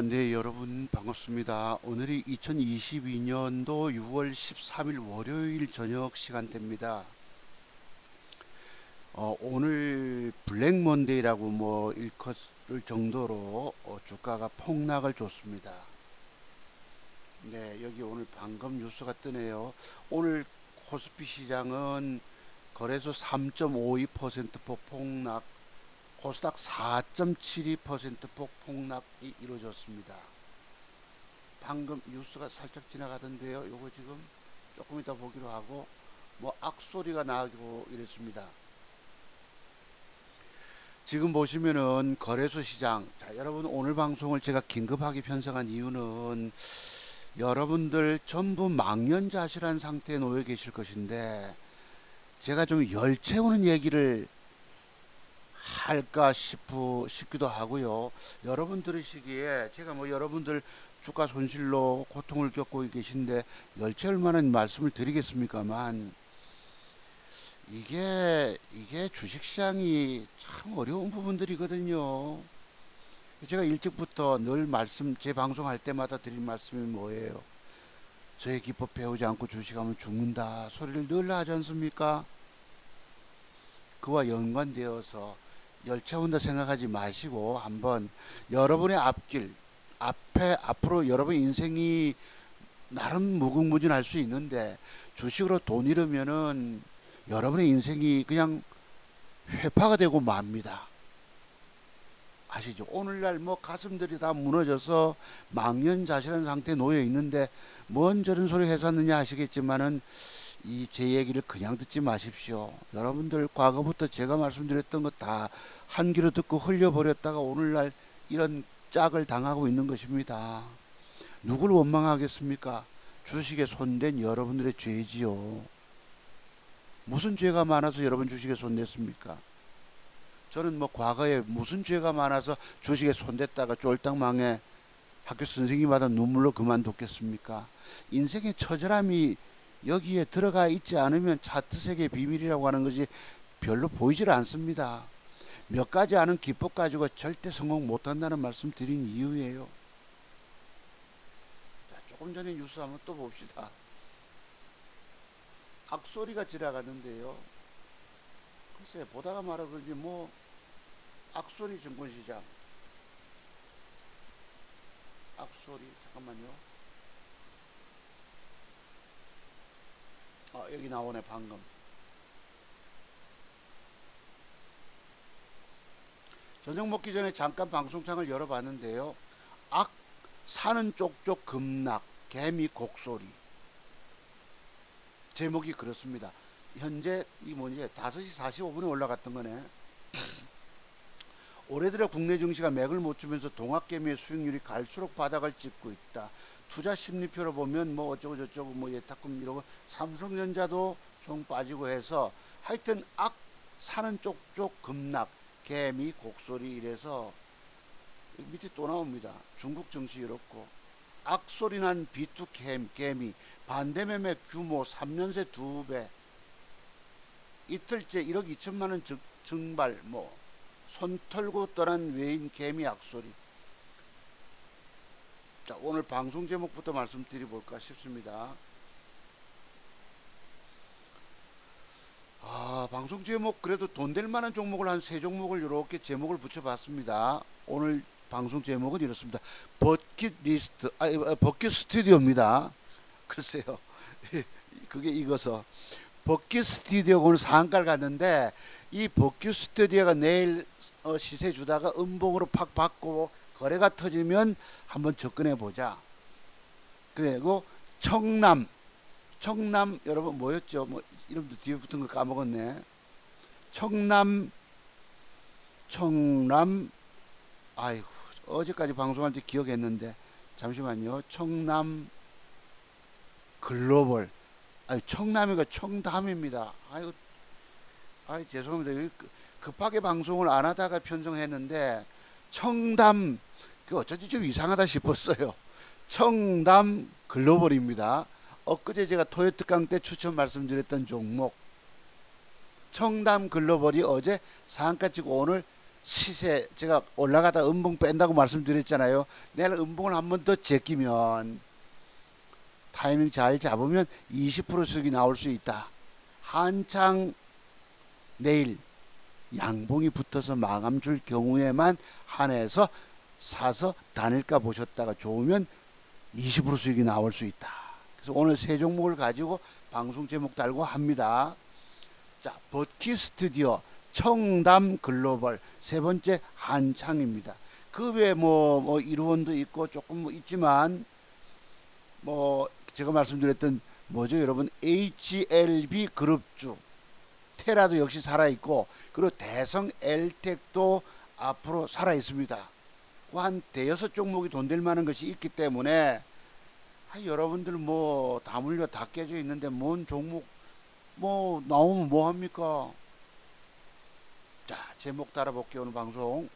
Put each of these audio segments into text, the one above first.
네, 여러분 반갑습니다. 오늘이 2022년도 6월 13일 월요일 저녁 시간대입니다. 오늘 블랙 먼데이라고 일컫을 정도로 주가가 폭락을 줬습니다. 네, 여기 오늘 방금 뉴스가 뜨네요. 오늘 코스피 시장은 거래소 3.52%폭 폭락, 코스닥 4.72%폭 폭락이 이루어졌습니다. 방금 뉴스가 살짝 지나가던데요. 요거 지금 조금 이따 보기로 하고 악소리가 나고 이랬습니다. 지금 보시면은 거래소 시장, 자, 여러분 오늘 방송을 제가 긴급하게 편성한 이유는 여러분들 전부 망연자실한 상태에 놓여 계실 것인데 제가 좀 열 채우는 얘기를 할까 싶기도 하고요. 여러분 들으시기에 제가 여러분들 주가 손실로 고통을 겪고 계신데 열채울 만한 말씀을 드리겠습니까만 이게 주식시장이 참 어려운 부분들이거든요. 제가 일찍부터 늘 제 방송할 때마다 드린 말씀이 뭐예요? 저의 기법 배우지 않고 주식하면 죽는다 소리를 늘 하지 않습니까? 그와 연관되어서 열차온다 생각하지 마시고 한번 여러분의 앞으로 여러분 인생이 나름 무궁무진할 수 있는데 주식으로 돈 잃으면은 여러분의 인생이 그냥 회파가 되고 맙니다. 아시죠? 오늘날 가슴들이 다 무너져서 망연자실한 상태에 놓여 있는데 뭔 저런 소리 했었느냐 하시겠지만은 제 얘기를 그냥 듣지 마십시오. 여러분들 과거부터 제가 말씀드렸던 것 다 한 귀로 듣고 흘려버렸다가 오늘날 이런 짝을 당하고 있는 것입니다. 누굴 원망하겠습니까? 주식에 손댄 여러분들의 죄지요. 무슨 죄가 많아서 여러분 주식에 손댔습니까? 저는 과거에 무슨 죄가 많아서 주식에 손댔다가 쫄딱 망해 학교 선생님마다 눈물로 그만뒀겠습니까? 인생의 처절함이 여기에 들어가 있지 않으면 차트 세계 비밀이라고 하는 것이 별로 보이질 않습니다. 몇 가지 아는 기법 가지고 절대 성공 못한다는 말씀 드린 이유예요. 자, 조금 전에 뉴스 한번 또 봅시다. 악소리가 지나가는데요. 글쎄 보다가 말아 그런지 악소리 증권시장 악소리 잠깐만요. 여기 나오네 방금. 저녁 먹기 전에 잠깐 방송창을 열어봤는데요. 사는 쪽쪽 급락 개미 곡소리. 제목이 그렇습니다. 현재 5시 45분에 올라갔던 거네. 올해 들어 국내 증시가 맥을 못 주면서 동학개미의 수익률이 갈수록 바닥을 찍고 있다. 투자 심리표로 보면 어쩌고 저쩌고 예탁금 이러고 삼성전자도 좀 빠지고 해서 하여튼 사는 쪽쪽 급락 개미 곡소리 이래서 밑에 또 나옵니다. 중국 증시 이렇고 악소리난 B2 개미 반대매매 규모 3년새 2배 이틀째 1억 2천만원 증발 손 털고 떠난 외인 개미 악소리. 자, 오늘 방송 제목부터 말씀드려볼까 싶습니다. 방송 제목 그래도 돈 될 만한 종목을 한 3종목을 이렇게 제목을 붙여봤습니다. 오늘 방송 제목은 이렇습니다. 버킷 스튜디오입니다. 글쎄요. 그게 익어서 버킷 스튜디오 오늘 상한가를 갔는데 이 버킷 스튜디오가 내일 시세 주다가 음봉으로 팍 받고 거래가 터지면 한번 접근해 보자. 그리고 청남 여러분 뭐였죠? 이름도 뒤에 붙은 거 까먹었네. 청남 아이고 어제까지 방송할 때 기억했는데 잠시만요. 청남 글로벌 청남이가 청담입니다. 죄송합니다. 급하게 방송을 안 하다가 편성했는데 청담 어쩐지 좀 이상하다 싶었어요. 청담 글로벌입니다. 엊그제 제가 토요특강 때 추천 말씀드렸던 종목 청담 글로벌이 어제 상한가 찍고 오늘 시세 제가 올라가다 음봉 뺀다고 말씀드렸잖아요. 내가 음봉을 한 번 더 제끼면 타이밍 잘 잡으면 20% 수익이 나올 수 있다. 한창 내일 양봉이 붙어서 마감 줄 경우에만 한해서 사서 단일가 보셨다가 좋으면 20% 수익이 나올 수 있다. 그래서 오늘 세 종목을 가지고 방송 제목 달고 합니다. 자, 버키 스튜디오, 청담 글로벌, 세 번째 한창입니다. 그 외에 뭐 이루원도 있고 조금 뭐 있지만 뭐 제가 말씀드렸던 뭐죠 여러분, HLB 그룹주, 테라도 역시 살아 있고, 그리고 대성 엘텍도 앞으로 살아 있습니다. 한 대여섯 종목이 돈 될 만한 것이 있기 때문에 여러분들 뭐 다 물려 다 깨져 있는데 뭔 종목 뭐 나오면 뭐 합니까? 자, 제목 따라볼게요. 오늘 방송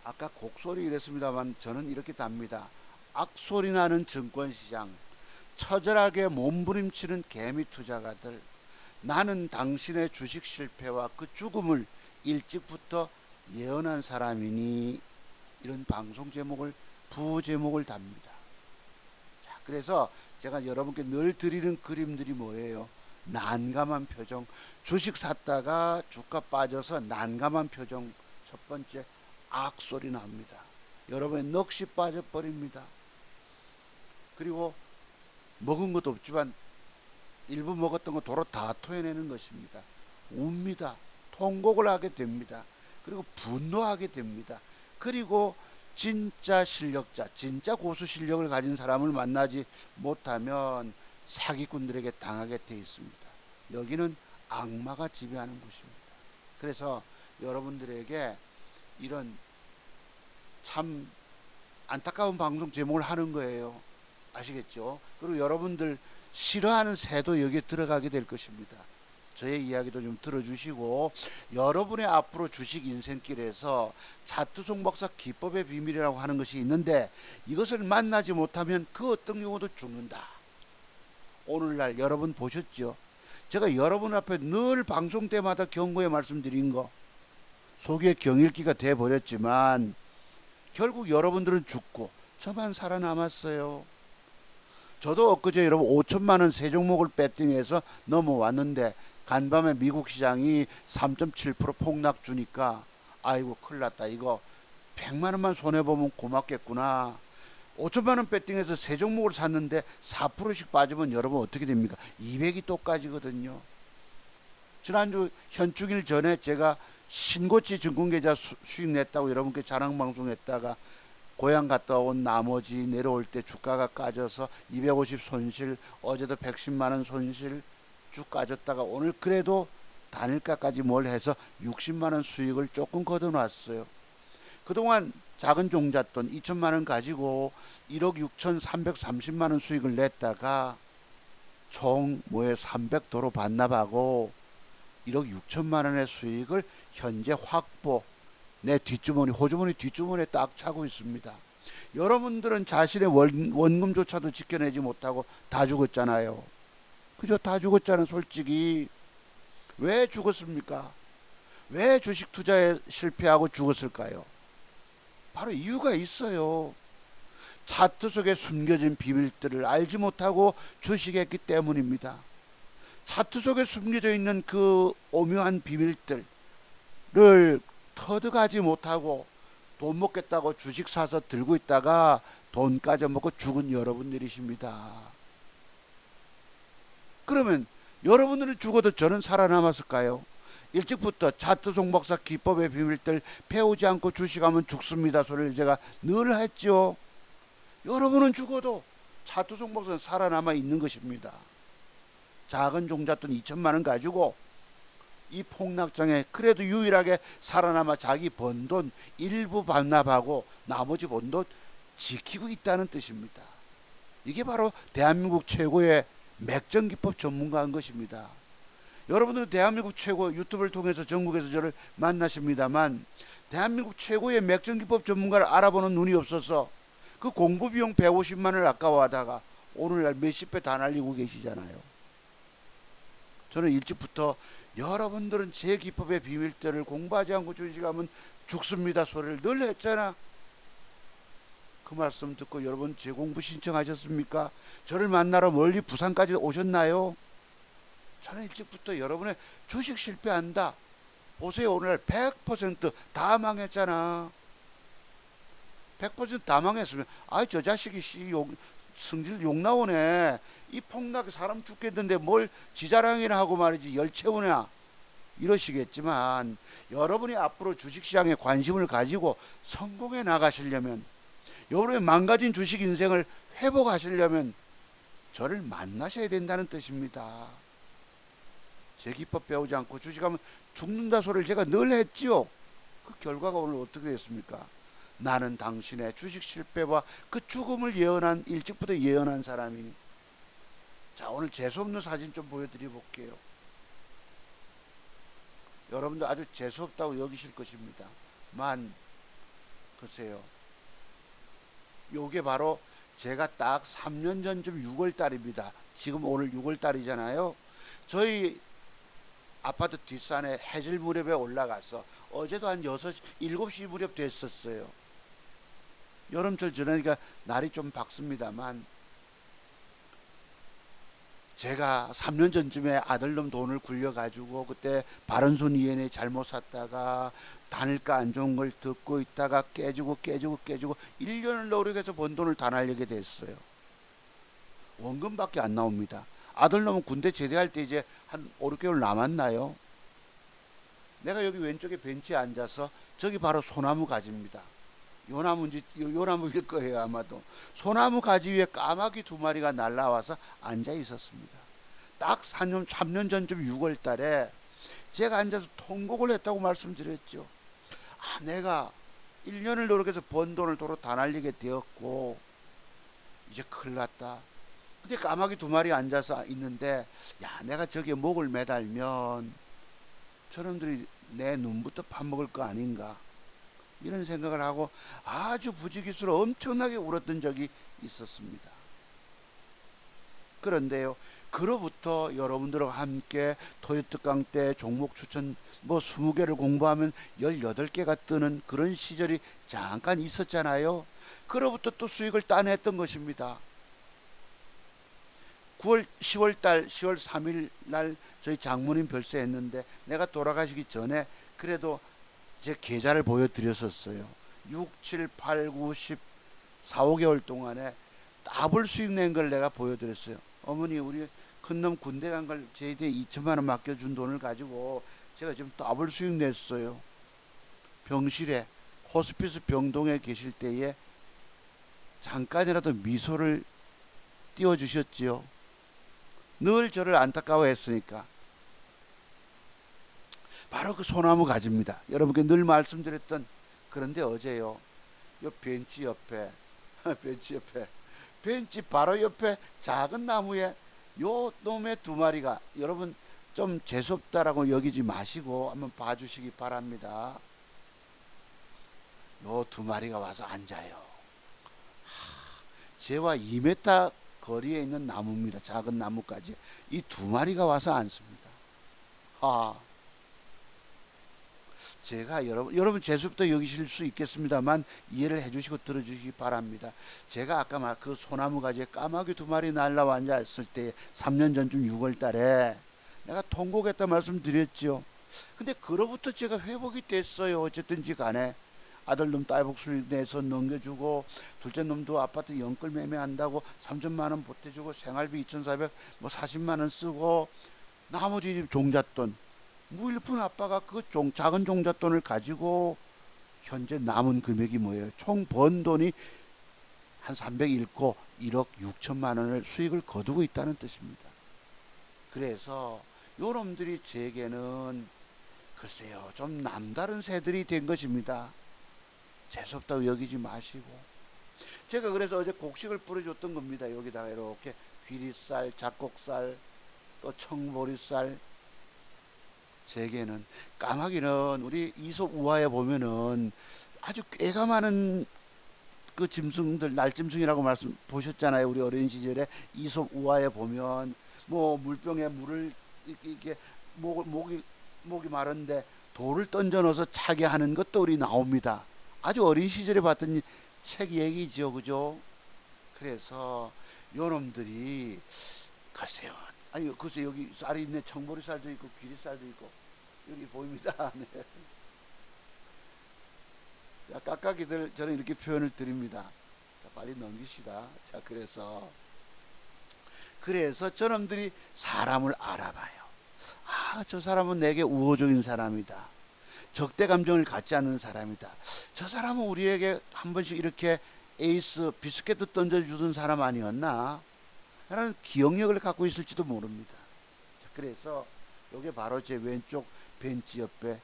아까 곡소리 이랬습니다만 저는 이렇게 답니다. 악소리 나는 증권시장, 처절하게 몸부림치는 개미 투자가들, 나는 당신의 주식 실패와 그 죽음을 일찍부터 예언한 사람이니, 이런 방송 제목을 부제목을 답니다. 자, 그래서 제가 여러분께 늘 드리는 그림들이 뭐예요? 난감한 표정, 주식 샀다가 주가 빠져서 난감한 표정. 첫 번째, 악소리 납니다. 여러분의 넋이 빠져버립니다. 그리고 먹은 것도 없지만 일부 먹었던 거 도로 다 토해내는 것입니다. 웁니다. 통곡을 하게 됩니다. 그리고 분노하게 됩니다. 그리고 진짜 실력자, 진짜 고수 실력을 가진 사람을 만나지 못하면 사기꾼들에게 당하게 돼 있습니다. 여기는 악마가 지배하는 곳입니다. 그래서 여러분들에게 이런 참 안타까운 방송 제목을 하는 거예요. 아시겠죠? 그리고 여러분들 싫어하는 새도 여기에 들어가게 될 것입니다. 저의 이야기도 좀 들어주시고, 여러분의 앞으로 주식 인생길에서 차트송 박사 기법의 비밀이라고 하는 것이 있는데, 이것을 만나지 못하면 그 어떤 경우도 죽는다. 오늘날 여러분 보셨죠? 제가 여러분 앞에 늘 방송 때마다 경고에 말씀드린 거, 속에 경일기가 돼버렸지만 결국 여러분들은 죽고 저만 살아남았어요. 저도 엊그제 여러분 5천만원 세 종목을 배팅해서 넘어왔는데 간밤에 미국 시장이 3.7% 폭락 주니까 아이고 큰일 났다, 이거 100만원만 손해보면 고맙겠구나. 5천만원 배팅해서 세 종목을 샀는데 4%씩 빠지면 여러분 어떻게 됩니까? 200이 또 까지거든요. 지난주 현충일 전에 제가 신고치 증권계좌 수익 냈다고 여러분께 자랑방송했다가 고향 갔다 온 나머지 내려올 때 주가가 까져서 250 손실, 어제도 110만원 손실 쭉 까졌다가 오늘 그래도 단일가까지 뭘 해서 60만원 수익을 조금 걷어놨어요. 그동안 작은 종잣돈 2천만원 가지고 1억 6,330만원 수익을 냈다가 총 뭐에 300도로 반납하고 1억 6천만원의 수익을 현재 확보, 내 뒷주머니, 호주머니 뒷주머니에 딱 차고 있습니다. 여러분들은 자신의 원금조차도 지켜내지 못하고 다 죽었잖아요. 그죠? 다 죽었잖아요. 솔직히 왜 죽었습니까? 왜 주식 투자에 실패하고 죽었을까요? 바로 이유가 있어요. 차트 속에 숨겨진 비밀들을 알지 못하고 주식했기 때문입니다. 차트 속에 숨겨져 있는 그 오묘한 비밀들을 터득하지 못하고 돈 먹겠다고 주식 사서 들고 있다가 돈 까져먹고 죽은 여러분들이십니다. 그러면 여러분들은 죽어도 저는 살아남았을까요? 일찍부터 차트 송박사 기법의 비밀들 배우지 않고 주식하면 죽습니다 소리를 제가 늘 했죠. 여러분은 죽어도 차트 송박사는 살아남아 있는 것입니다. 작은 종잣돈 2천만원 가지고 이 폭락장에 그래도 유일하게 살아남아 자기 번 돈 일부 반납하고 나머지 번 돈 지키고 있다는 뜻입니다. 이게 바로 대한민국 최고의 맥정기법 전문가인 것입니다. 여러분들은 대한민국 최고 유튜브를 통해서 전국에서 저를 만나십니다만 대한민국 최고의 맥정기법 전문가를 알아보는 눈이 없어서 그 공부비용 150만원을 아까워하다가 오늘날 몇십 배 다 날리고 계시잖아요. 저는 일찍부터 여러분들은 제 기법의 비밀들을 공부하지 않고 주식하면 죽습니다 소리를 늘 했잖아. 그 말씀 듣고 여러분 재공부 신청하셨습니까? 저를 만나러 멀리 부산까지 오셨나요? 저는 일찍부터 여러분의 주식 실패한다. 보세요, 오늘 100%다 망했잖아. 100%다 망했으면 저 자식이 성질 욕 나오네. 이 폭락에 사람 죽겠는데 뭘 지자랑이나 하고 말이지 열 채우냐 이러시겠지만, 여러분이 앞으로 주식시장에 관심을 가지고 성공해 나가시려면, 여러분의 망가진 주식 인생을 회복하시려면 저를 만나셔야 된다는 뜻입니다. 제 기법 배우지 않고 주식하면 죽는다 소리를 제가 늘 했지요. 그 결과가 오늘 어떻게 됐습니까? 나는 당신의 주식 실패와 그 죽음을 예언한, 일찍부터 예언한 사람이니. 자, 오늘 재수없는 사진 좀 보여드려 볼게요. 여러분들 아주 재수없다고 여기실 것입니다. 글쎄요, 요게 바로 제가 딱 3년 전쯤 6월 달입니다. 지금 오늘 6월 달이잖아요. 저희 아파트 뒷산에 해질 무렵에 올라가서, 어제도 한 6시, 7시 무렵 됐었어요. 여름철 지나니까 날이 좀 밝습니다만, 제가 3년 전쯤에 아들놈 돈을 굴려가지고 그때 바른손 이엔에 잘못 샀다가 단일가 안 좋은 걸 듣고 있다가 깨지고 1년을 노력해서 번 돈을 다 날리게 됐어요. 원금밖에 안 나옵니다. 아들놈은 군대 제대할 때 이제 한 5, 6개월 남았나요? 내가 여기 왼쪽에 벤치에 앉아서, 저기 바로 소나무 가지입니다. 요 나무일 거예요 아마도. 소나무 가지 위에 까마귀 2마리가 날라와서 앉아 있었습니다. 딱 3년 전쯤 6월 달에 제가 앉아서 통곡을 했다고 말씀드렸죠. 내가 1년을 노력해서 번 돈을 도로 다 날리게 되었고 이제 큰일 났다. 근데 까마귀 2마리 앉아서 있는데, 내가 저기에 목을 매달면 저놈들이 내 눈부터 파먹을 거 아닌가, 이런 생각을 하고 아주 부지기수로 엄청나게 울었던 적이 있었습니다. 그런데요, 그로부터 여러분들과 함께 토요특강 때 종목 추천 20개를 공부하면 18개가 뜨는 그런 시절이 잠깐 있었잖아요. 그로부터 또 수익을 따냈던 것입니다. 10월 3일 날 저희 장모님 별세했는데, 내가 돌아가시기 전에 그래도 제 계좌를 보여드렸었어요. 6, 7, 8, 9, 10, 4, 5개월 동안에 더블 수익 낸 걸 내가 보여드렸어요. 어머니, 우리 큰놈 군대 간 걸 저희한테 2천만 원 맡겨준 돈을 가지고 제가 지금 더블 수익 냈어요. 병실에, 호스피스 병동에 계실 때에 잠깐이라도 미소를 띄워주셨지요. 늘 저를 안타까워했으니까. 바로 그 소나무 가지입니다. 여러분께 늘 말씀드렸던. 그런데 어제요, 요 벤치 옆에 벤치 바로 옆에 작은 나무에 요 놈의 2마리가, 여러분 좀 재수없다라고 여기지 마시고 한번 봐주시기 바랍니다. 요 2마리가 와서 앉아요. 제와 2m 거리에 있는 나무입니다. 작은 나무까지 이 2마리가 와서 앉습니다. 제가 여러분 재수부터 여기실 수 있겠습니다만 이해를 해주시고 들어주시기 바랍니다. 제가 아까 말 그 소나무 가지에 까마귀 2마리 날라와 앉았을 때 3년 전쯤 6월 달에 내가 통곡했다 말씀드렸죠. 근데 그로부터 제가 회복이 됐어요. 어쨌든지 간에 아들놈 딸복술 내서 넘겨주고, 둘째 놈도 아파트 연끌 매매한다고 3천만 원 보태주고, 생활비 2,400 40만 원 쓰고, 나머지 종잣돈, 무일푼 아빠가 그 작은 종잣돈을 가지고 현재 남은 금액이 뭐예요? 총 번 돈이 한 301고 1억 6천만 원을 수익을 거두고 있다는 뜻입니다. 그래서 요놈들이 제게는 글쎄요, 좀 남다른 새들이 된 것입니다. 재수없다고 여기지 마시고. 제가 그래서 어제 곡식을 뿌려줬던 겁니다. 여기다가 이렇게 귀리쌀, 잡곡쌀, 또 청보리쌀. 제게는, 까마귀는 우리 이솝 우화에 보면은 아주 꾀가 많은 그 짐승들, 날짐승이라고 말씀 보셨잖아요. 우리 어린 시절에 이솝 우화에 보면 뭐 물병에 물을 이렇게 목이 마른데 돌을 던져 넣어서 차게 하는 것도 우리 나옵니다. 아주 어린 시절에 봤던 책 얘기죠, 그죠? 그래서 요놈들이 글쎄요. 아니 글쎄 여기 쌀이 있네. 청보리쌀도 있고 귀리쌀도 있고 여기 보입니다. 네. 자, 깍깍이들 저는 이렇게 표현을 드립니다. 자, 빨리 넘기시다. 자, 그래서 저놈들이 사람을 알아봐요. 아, 저 사람은 내게 우호적인 사람이다. 적대 감정을 갖지 않는 사람이다. 저 사람은 우리에게 한 번씩 이렇게 에이스 비스켓도 던져주던 사람 아니었나? 라는 기억력을 갖고 있을지도 모릅니다. 자, 그래서 이게 바로 제 왼쪽 벤치 옆에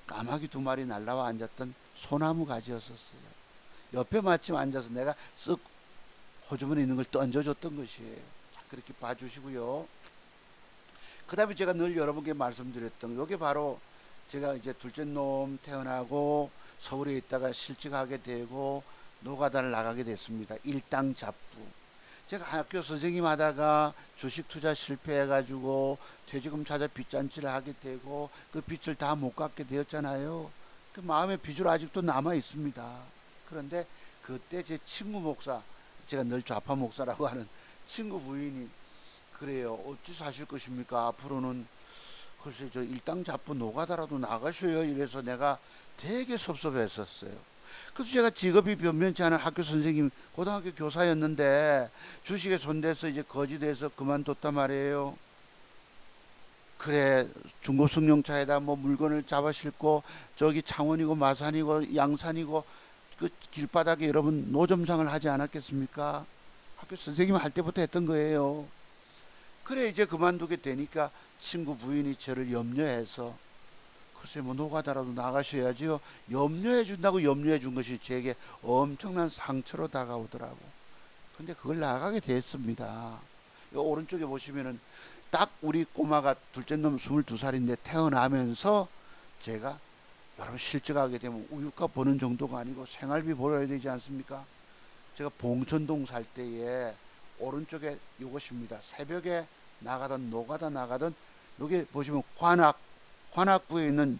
까마귀 두 마리 날라와 앉았던 소나무 가지였었어요. 옆에 마침 앉아서 내가 쓱 호주머니 있는 걸 던져줬던 것이에요. 자, 그렇게 봐주시고요. 그 다음에 제가 늘 여러분께 말씀드렸던 이게 바로 제가 이제 둘째 놈 태어나고 서울에 있다가 실직하게 되고 노가다를 나가게 됐습니다. 일당잡부. 제가 학교 선생님 하다가 주식 투자 실패해가지고 퇴직금 찾아 빚잔치를 하게 되고 그 빚을 다 못 갚게 되었잖아요. 그 마음의 빚으로 아직도 남아 있습니다. 그런데 그때 제 친구 목사, 제가 늘 좌파 목사라고 하는 친구 부인이 그래요. 어찌 사실 것입니까? 앞으로는 글쎄 저 일당잡부 노가다라도 나가셔요. 이래서 내가 되게 섭섭했었어요. 그래서 제가 직업이 변변치 않은 학교 선생님, 고등학교 교사였는데 주식에 손대서 이제 거지돼서 그만뒀단 말이에요. 그래 중고 승용차에다 뭐 물건을 잡아 싣고 저기 창원이고 마산이고 양산이고 그 길바닥에 여러분 노점상을 하지 않았겠습니까? 학교 선생님 할 때부터 했던 거예요. 그래 이제 그만두게 되니까 친구 부인이 저를 염려해서 글쎄 뭐 노가다라도 나가셔야지요. 염려해 준다고 염려해 준 것이 제게 엄청난 상처로 다가오더라고. 근데 그걸 나가게 됐습니다. 요 오른쪽에 보시면은 딱 우리 꼬마가 둘째 놈 22살인데 태어나면서 제가 여러분 실직하게 되면 우유값 버는 정도가 아니고 생활비 벌어야 되지 않습니까? 제가 봉천동 살 때에 오른쪽에 이것입니다. 새벽에 나가던 노가다 나가던 여기 보시면 관악구에 있는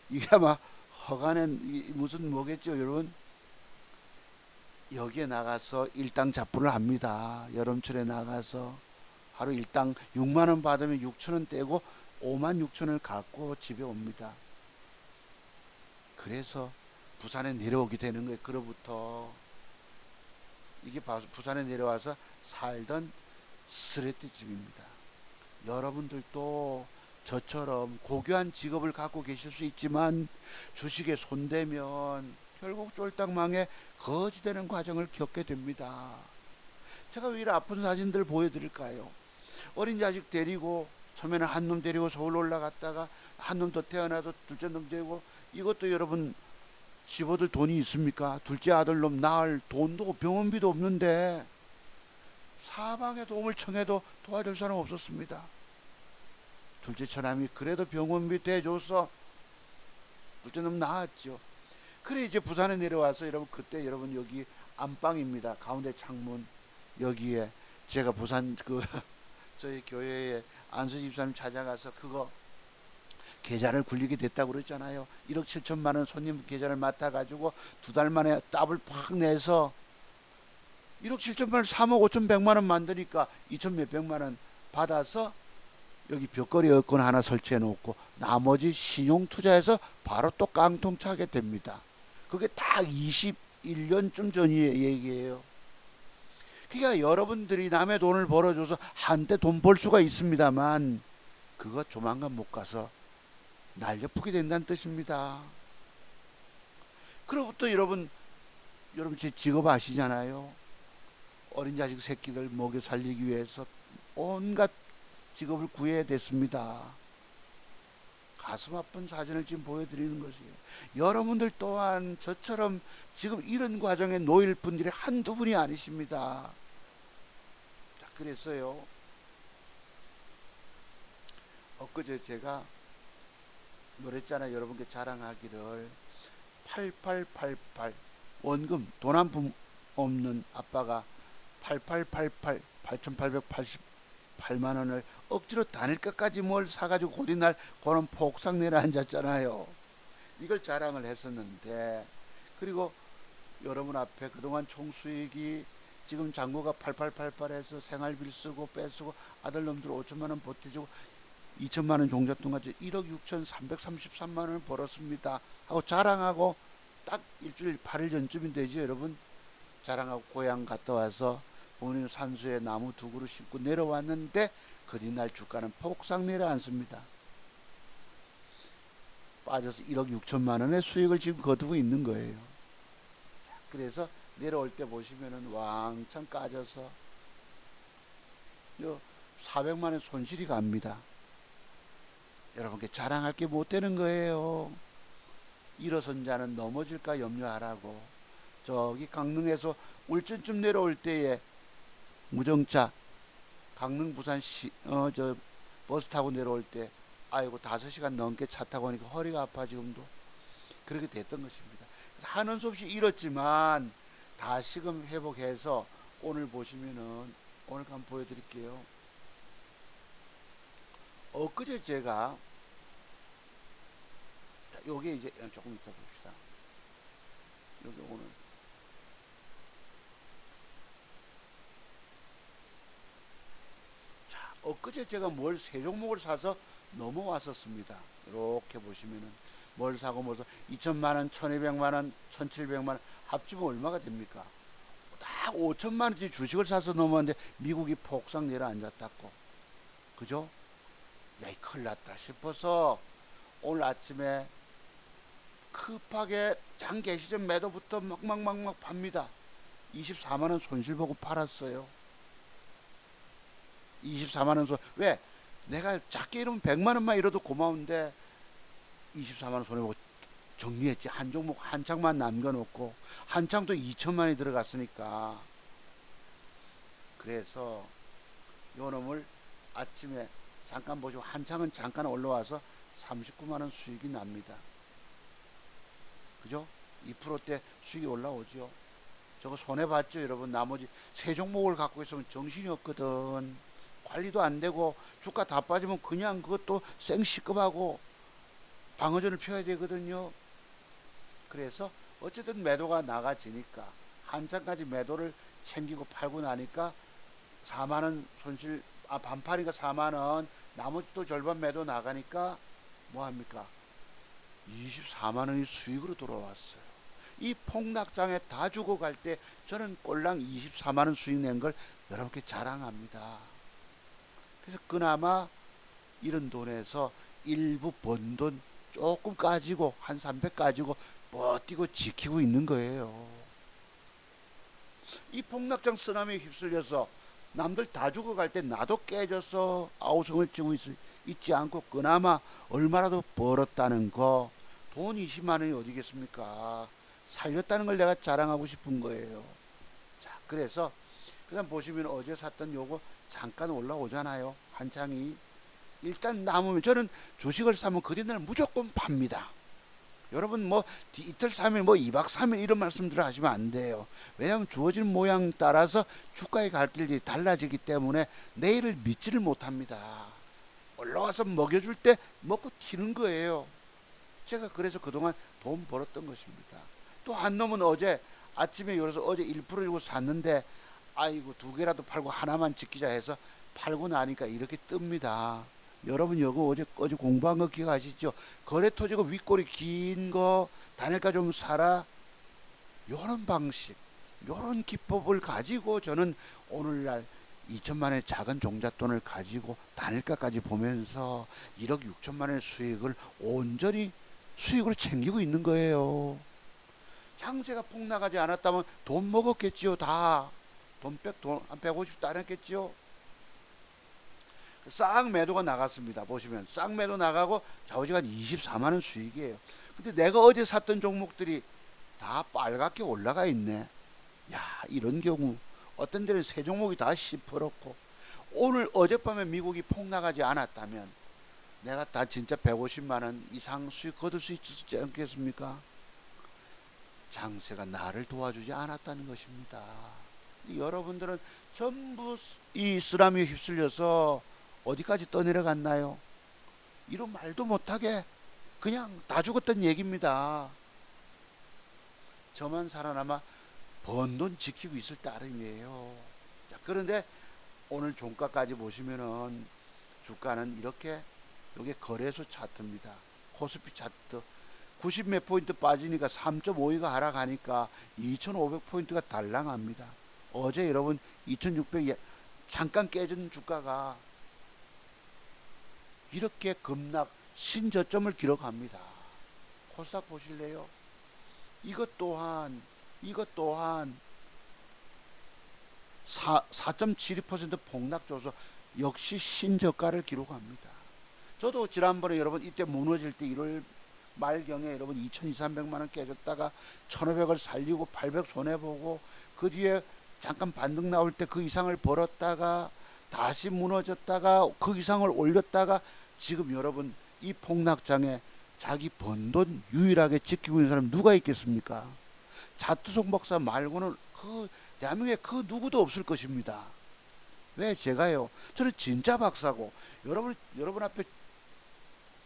이게 아마 허가는 무슨 뭐겠죠 여러분. 여기에 나가서 일당 잡부를 합니다. 여름철에 나가서 하루 일당 6만원 받으면 6천원 떼고 5만 6천원을 갖고 집에 옵니다. 그래서 부산에 내려오게 되는 거예요. 그로부터 이게 부산에 내려와서 살던 스레트집입니다. 여러분들도 저처럼 고귀한 직업을 갖고 계실 수 있지만 주식에 손대면 결국 쫄딱 망해 거지되는 과정을 겪게 됩니다. 제가 왜 이런 아픈 사진들 보여드릴까요? 어린 자식 데리고 처음에는 한 놈 데리고 서울 올라갔다가 한 놈 더 태어나서 둘째 놈 되고 이것도 여러분 집어들 돈이 있습니까? 둘째 아들 놈 낳을 돈도 병원비도 없는데 사방에 도움을 청해도 도와줄 사람 없었습니다. 둘째 처남이 그래도 병원비 대줘서 둘째 놈 낳았죠. 그래 이제 부산에 내려와서 여러분 그때 여러분 여기 안방입니다. 가운데 창문 여기에 제가 부산 저희 교회에 안수 집사님 찾아가서 그거 계좌를 굴리게 됐다고 그랬잖아요. 1억 7천만 원 손님 계좌를 맡아가지고 2달 만에 답을 팍 내서 1억 7천만 원 3억 5천 100만 원 만드니까 2천 몇백만 원 받아서 여기 벽걸이 여권 하나 설치해 놓고 나머지 신용 투자해서 바로 또 깡통 차게 됩니다. 그게 딱 21년쯤 전의 얘기예요. 그러니까 여러분들이 남의 돈을 벌어줘서 한때 돈 벌 수가 있습니다만 그거 조만간 못 가서 날려프게 된다는 뜻입니다. 그로부터 여러분 제 직업 아시잖아요. 어린 자식 새끼들 먹여 살리기 위해서 온갖 직업을 구해야 됐습니다. 가슴 아픈 사진을 지금 보여드리는 것이에요. 여러분들 또한 저처럼 지금 이런 과정에 놓일 분들이 한두 분이 아니십니다. 자, 그래서요. 엊그제 제가 노랬잖아요. 여러분께 자랑하기를 8888 원금 돈 한 푼 없는 아빠가 8888 8888 8만 원을 억지로 다닐 것까지 뭘 사가지고 곧이날 그런 폭삭 내려앉았잖아요. 이걸 자랑을 했었는데, 그리고 여러분 앞에 그동안 총수익이 지금 잔고가 8888해서 생활비를 쓰고 빼쓰고 아들놈들 5천만 원 보태주고 2천만 원 종잣돈 가지고 1억 6천333만 원을 벌었습니다 하고 자랑하고, 딱 일주일 8일 전쯤이 되지 여러분. 자랑하고 고향 갔다 와서 부모님 산수에 나무 두 그루 심고 내려왔는데 그 뒤날 주가는 폭삭 내려앉습니다. 빠져서 1억 6천만 원의 수익을 지금 거두고 있는 거예요. 자, 그래서 내려올 때 보시면은 왕창 까져서 400만 원 손실이 갑니다. 여러분께 자랑할 게 못 되는 거예요. 일어선 자는 넘어질까 염려하라고. 저기 강릉에서 울진쯤 내려올 때에 무정차 강릉 부산 저 버스 타고 내려올 때 아이고 5시간 넘게 차 타고 오니까 허리가 아파 지금도. 그렇게 됐던 것입니다. 하는 수 없이 잃었지만 다시금 회복해서 오늘 보시면은, 오늘 한번 보여드릴게요. 엊그제 제가, 요게 이제 조금 이따 봅시다. 여기 오늘 엊그제 제가 뭘 세 종목을 사서 넘어왔었습니다. 이렇게 보시면은 뭘 사고 뭘 사, 2천만 원, 1,200만 원, 1,700만 원 합치면 얼마가 됩니까? 딱 5천만 원짜리 주식을 사서 넘어왔는데 미국이 폭삭 내려앉았다고. 그죠? 야, 이 큰일 났다 싶어서 오늘 아침에 급하게 장 개시 전 매도부터 막 팝니다. 24만 원 손실 보고 팔았어요. 24만 원 손. 왜? 내가 작게 이러면 100만 원만 잃어도 고마운데 24만 원 손해보고 정리했지. 한 종목 한 창만 남겨놓고, 한 창도 2천만 원이 들어갔으니까. 그래서 요 놈을 아침에 잠깐 보시고 한 창은 잠깐 올라와서 39만 원 수익이 납니다. 그죠? 2%대 수익이 올라오죠. 저거 손해봤죠 여러분. 나머지 세 종목을 갖고 있으면 정신이 없거든. 관리도 안 되고 주가 다 빠지면 그냥 그것도 생시급하고 방어전을 펴야 되거든요. 그래서 어쨌든 매도가 나가지니까 한창까지 매도를 챙기고 팔고 나니까 4만원 손실, 반팔이니까 4만원, 나머지 또 절반 매도 나가니까 뭐합니까? 24만원이 수익으로 돌아왔어요. 이 폭락장에 다 죽어갈 때 저는 꼴랑 24만원 수익 낸 걸 여러분께 자랑합니다. 그래서 그나마 이런 돈에서 일부 번 돈 조금 까지고 한 300 까지고 버티고 지키고 있는 거예요. 이 폭락장 쓰나미에 휩쓸려서 남들 다 죽어갈 때 나도 깨져서 아우성을 찌고 있지 않고 그나마 얼마라도 벌었다는 거. 돈 20만 원이 어디겠습니까? 살렸다는 걸 내가 자랑하고 싶은 거예요. 자, 그래서 그다음 보시면 어제 샀던 요거 잠깐 올라오잖아요. 한창이. 일단 남으면 저는 주식을 사면 그 뒤날 무조건 팝니다. 여러분 뭐 이틀 3일 뭐 2박 3일 이런 말씀들을 하시면 안 돼요. 왜냐하면 주어진 모양 따라서 주가의 갈 길이 달라지기 때문에 내일을 믿지를 못합니다. 올라와서 먹여줄 때 먹고 튀는 거예요. 제가 그래서 그동안 돈 벌었던 것입니다. 또 한 놈은 어제 아침에 열어서 어제 1% 주고 샀는데 아이고 두 개라도 팔고 하나만 지키자 해서 팔고 나니까 이렇게 뜹니다. 여러분 이거 어제 공부한 거 기억하시죠? 거래토지가 윗골이 긴 거 단일가 좀 사라. 요런 방식, 요런 기법을 가지고 저는 오늘날 2천만 원의 작은 종잣돈을 가지고 단일가까지 보면서 1억 6천만 원의 수익을 온전히 수익으로 챙기고 있는 거예요. 장세가 폭락하지 않았다면 돈 먹었겠지요. 다 돈 한 150 따냈겠지요. 싹 매도가 나갔습니다. 보시면 싹 매도 나가고 좌우지간 24만 원 수익이에요. 근데 내가 어제 샀던 종목들이 다 빨갛게 올라가 있네. 야, 이런 경우 어떤 데는 세 종목이 다 시퍼렇고, 오늘 어젯밤에 미국이 폭락하지 않았다면 내가 다 진짜 150만 원 이상 수익 거둘 수 있지 않겠습니까? 장세가 나를 도와주지 않았다는 것입니다. 여러분들은 전부 이 쓰나미에 휩쓸려서 어디까지 떠내려갔나요? 이런 말도 못하게 그냥 다 죽었던 얘기입니다. 저만 살아남아 번 돈 지키고 있을 따름이에요. 자, 그런데 오늘 종가까지 보시면은 주가는 이렇게, 이게 거래소 차트입니다. 코스피 차트 90 몇 포인트 빠지니까 3.52가 하락하니까 2,500포인트가 달랑합니다. 어제 여러분 2,600이 잠깐 깨진 주가가 이렇게 급락 신저점을 기록합니다. 코스닥 보실래요? 이것 또한 4.72% 폭락 줘서 역시 신저가를 기록합니다. 저도 지난번에 여러분 이때 무너질 때 1월 말경에 여러분 2,200~300만 원 깨졌다가 1,500을 살리고 800 손해보고 그 뒤에 잠깐 반등 나올 때 그 이상을 벌었다가 다시 무너졌다가 그 이상을 올렸다가 지금 여러분 이 폭락장에 자기 번 돈 유일하게 지키고 있는 사람 누가 있겠습니까? 자투송 박사 말고는 그 대한민국에 그 누구도 없을 것입니다. 왜 제가요? 저는 진짜 박사고 여러분 앞에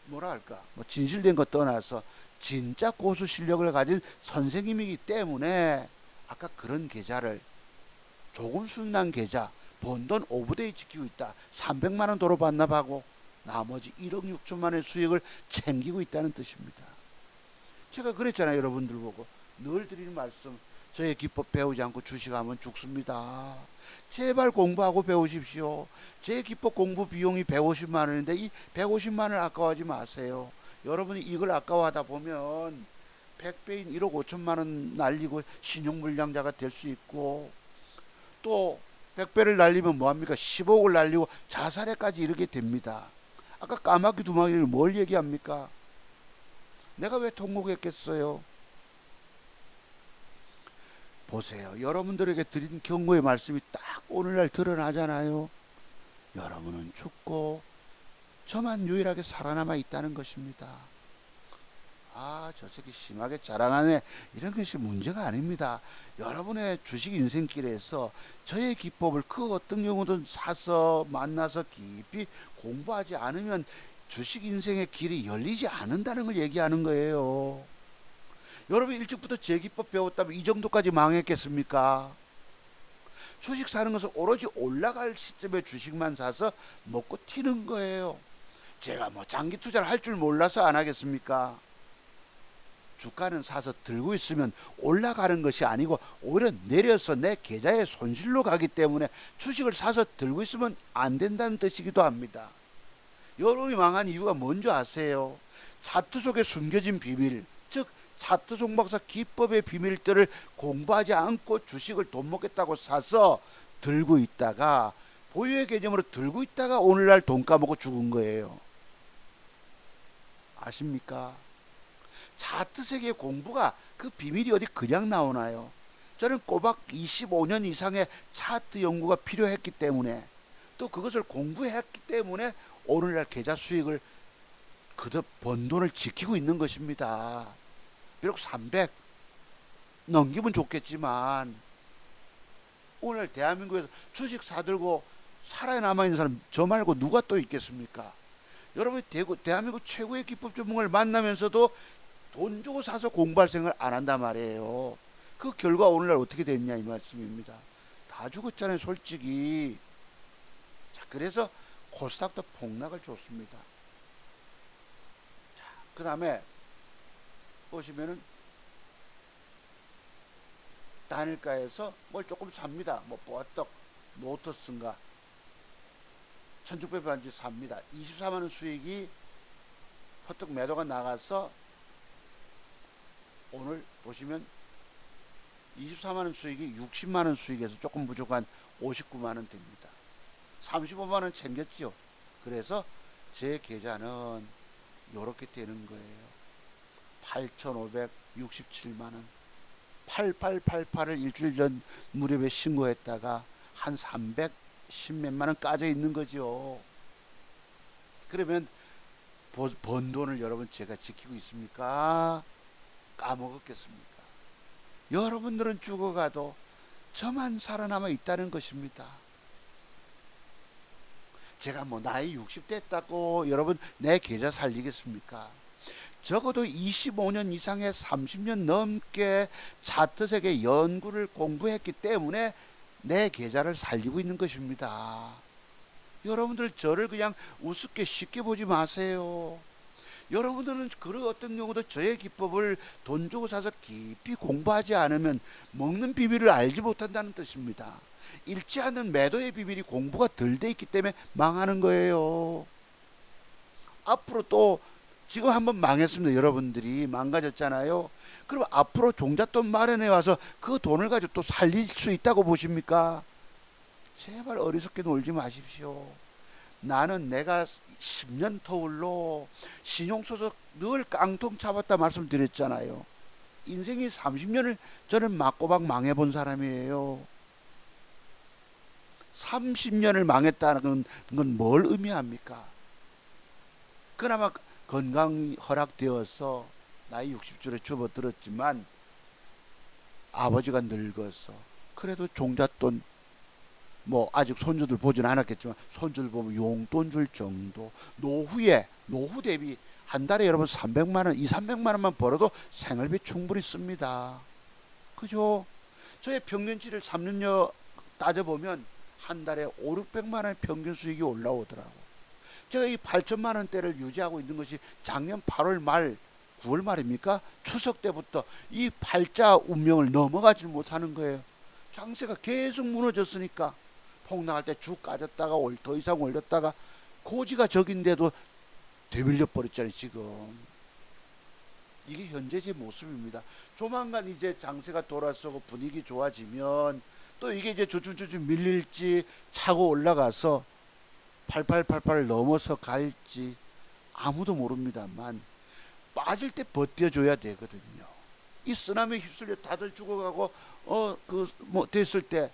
뭐라 할까? 뭐 진실된 것 떠나서 진짜 고수 실력을 가진 선생님이기 때문에 아까 그런 계좌를 조금 순난 계좌 번 돈 오브데이 지키고 있다. 300만 원 도로 반납하고 나머지 1억 6천만 원의 수익을 챙기고 있다는 뜻입니다. 제가 그랬잖아요. 여러분들 보고 늘 드리는 말씀, 저의 기법 배우지 않고 주식하면 죽습니다. 제발 공부하고 배우십시오. 제 기법 공부 비용이 150만 원인데 이 150만 원을 아까워하지 마세요. 여러분이 이걸 아까워하다 보면 100배인 1억 5천만 원 날리고 신용불량자가 될 수 있고, 또 100배를 날리면 뭐합니까? 10억을 날리고 자살에까지 이르게 됩니다. 아까 까마귀 두 마리를 뭘 얘기합니까? 내가 왜 통곡했겠어요? 보세요. 여러분들에게 드린 경고의 말씀이 딱 오늘날 드러나잖아요. 여러분은 죽고 저만 유일하게 살아남아 있다는 것입니다. 아, 저 새끼 심하게 자랑하네. 이런 것이 문제가 아닙니다. 여러분의 주식 인생길에서 저의 기법을 그 어떤 경우든 사서 만나서 깊이 공부하지 않으면 주식 인생의 길이 열리지 않는다는 걸 얘기하는 거예요. 여러분 일찍부터 제 기법 배웠다면 이 정도까지 망했겠습니까? 주식 사는 것은 오로지 올라갈 시점에 주식만 사서 먹고 튀는 거예요. 제가 뭐 장기 투자를 할 줄 몰라서 안 하겠습니까? 주가는 사서 들고 있으면 올라가는 것이 아니고 오히려 내려서 내 계좌에 손실로 가기 때문에 주식을 사서 들고 있으면 안 된다는 뜻이기도 합니다. 여러분이 망한 이유가 뭔지 아세요? 차트 속에 숨겨진 비밀, 즉 차트 종박사 기법의 비밀들을 공부하지 않고 주식을 돈 먹겠다고 사서 들고 있다가 보유의 개념으로 들고 있다가 오늘날 돈 까먹고 죽은 거예요. 아십니까? 차트 세계 공부가 그 비밀이 어디 그냥 나오나요? 저는 꼬박 25년 이상의 차트 연구가 필요했기 때문에 또 그것을 공부했기 때문에 오늘날 계좌 수익을 그저 번 돈을 지키고 있는 것입니다. 비록 300 넘기면 좋겠지만 오늘 대한민국에서 주식 사들고 살아남아있는 사람 저 말고 누가 또 있겠습니까? 여러분이 대한민국 최고의 기법 전문가를 만나면서도 돈 주고 사서 공부할 생각을 안 한단 말이에요. 그 결과 오늘날 어떻게 됐냐 이 말씀입니다. 다 죽었잖아요 솔직히. 자, 그래서 코스닥도 폭락을 줬습니다. 그 다음에 보시면은 단일가에서 뭘 조금 삽니다. 뭐 보아떡 노트스인가 1600 반지 삽니다. 24만원 수익이 퍼뜩 매도가 나가서 오늘 보시면 24만원 수익이 60만원 수익에서 조금 부족한 59만원 됩니다. 35만원 챙겼죠. 그래서 제 계좌는 이렇게 되는 거예요. 8,567만원 8888을 일주일 전 무렵에 신고했다가 한 310몇만원 까져 있는 거죠. 그러면 번 돈을 여러분 제가 지키고 있습니까? 까먹었겠습니까? 여러분들은 죽어가도 저만 살아남아 있다는 것입니다. 제가 뭐 나이 60 됐다고 여러분 내 계좌 살리겠습니까? 적어도 25년 이상의 30년 넘게 차트세계 연구를 공부했기 때문에 내 계좌를 살리고 있는 것입니다. 여러분들 저를 그냥 우습게 쉽게 보지 마세요. 여러분들은 그 어떤 경우도 저의 기법을 돈 주고 사서 깊이 공부하지 않으면 먹는 비밀을 알지 못한다는 뜻입니다. 잃지 않는 매도의 비밀이 공부가 덜 돼 있기 때문에 망하는 거예요. 앞으로 또 지금 한번 망했습니다. 여러분들이 망가졌잖아요. 그럼 앞으로 종잣돈 마련해 와서 그 돈을 가지고 또 살릴 수 있다고 보십니까? 제발 어리석게 놀지 마십시오. 나는 내가 10년 터울로 신용소득 늘 깡통 잡았다 말씀드렸잖아요. 인생이 30년을 저는 맞고박 망해본 사람이에요. 30년을 망했다는 건 뭘 의미합니까? 그나마 건강이 허락되어서 나이 60줄에 접어들었지만 아버지가 늙어서 그래도 종잣돈 뭐 아직 손주들 보진 않았겠지만 손주들 보면 용돈 줄 정도, 노후 대비 한 달에 여러분 300만 원, 2, 300만 원만 벌어도 생활비 충분히 씁니다. 그죠? 저의 평균치를 3년여 따져보면 한 달에 5, 600만 원의 평균 수익이 올라오더라고. 제가 이 8천만 원대를 유지하고 있는 것이 작년 8월 말, 9월 말입니까? 추석 때부터 이 팔자 운명을 넘어가지 못하는 거예요. 장세가 계속 무너졌으니까 폭 나갈 때 쭉 까졌다가 더 이상 올렸다가 고지가 적인데도 되밀려 버렸잖아요. 지금 이게 현재 제 모습입니다. 조만간 이제 장세가 돌아서고 분위기 좋아지면 또 이게 이제 주춤주춤 밀릴지 차고 올라가서 8888을 넘어서 갈지 아무도 모릅니다만 빠질 때 버텨줘야 되거든요. 이 쓰나미에 휩쓸려 다들 죽어가고 됐을 때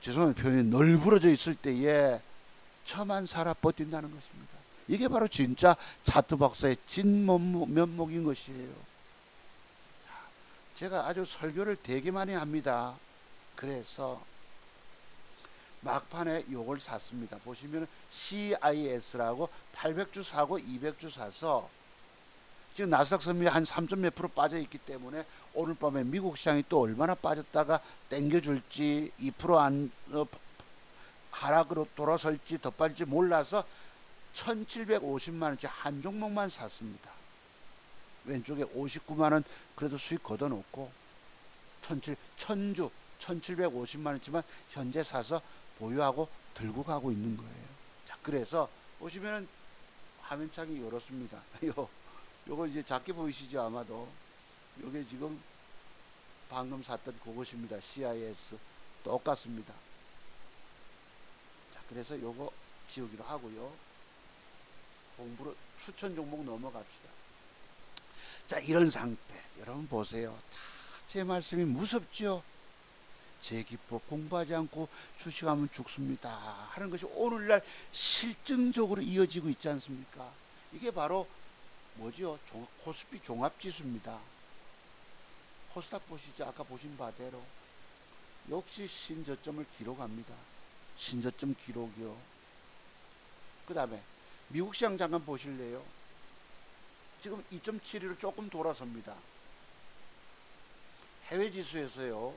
죄송한 표현이 널브러져 있을 때에 저만 살아 버틴다는 것입니다. 이게 바로 진짜 차트 박사의 진면목인 것이에요. 제가 아주 설교를 되게 많이 합니다. 그래서 막판에 요걸 샀습니다. 보시면 CIS라고 800주 사고 200주 사서 지금 나스닥 선물이 한 3점 몇 프로 빠져 있기 때문에 오늘 밤에 미국 시장이 또 얼마나 빠졌다가 땡겨줄지 2% 하락으로 돌아설지 더 빠질지 몰라서 1750만 원치 한 종목만 샀습니다. 왼쪽에 59만 원 그래도 수익 걷어놓고 1750만 원치만 현재 사서 보유하고 들고 가고 있는 거예요. 자, 그래서 보시면은 화면창이 이렇습니다. 요거 이제 작게 보이시죠? 아마도 요게 지금 방금 샀던 그것입니다. CIS 똑같습니다. 자, 그래서 요거 지우기로 하고요. 공부로 추천 종목 넘어갑시다. 자, 이런 상태 여러분 보세요. 제 말씀이 무섭죠? 제 기법 공부하지 않고 주식하면 죽습니다 하는 것이 오늘날 실증적으로 이어지고 있지 않습니까? 이게 바로 뭐죠? 코스피 종합지수입니다. 코스닥 보시죠. 아까 보신 바대로 역시 신저점을 기록합니다. 신저점 기록이요. 그 다음에 미국 시장 잠깐 보실래요? 지금 2.71을 조금 돌아섭니다. 해외 지수에서요.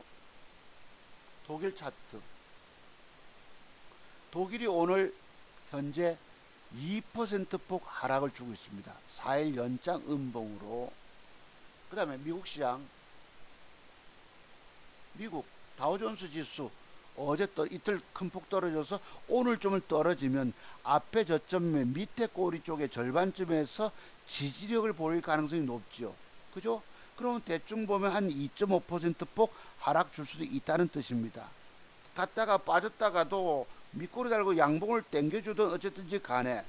독일 차트. 독일이 오늘 현재 2%폭 하락을 주고 있습니다. 4일 연장 음봉으로. 그 다음에 미국 시장. 미국 다우존스 지수 어제 이틀 큰 폭 떨어져서 오늘 좀 떨어지면 앞에 저점의 밑에 꼬리 쪽의 절반쯤에서 지지력을 보일 가능성이 높죠. 그죠? 그러면 대충 보면 한 2.5%폭 하락 줄 수도 있다는 뜻입니다. 갔다가 빠졌다가도 밑꼬리 달고 양봉을 당겨주든 어쨌든지 간에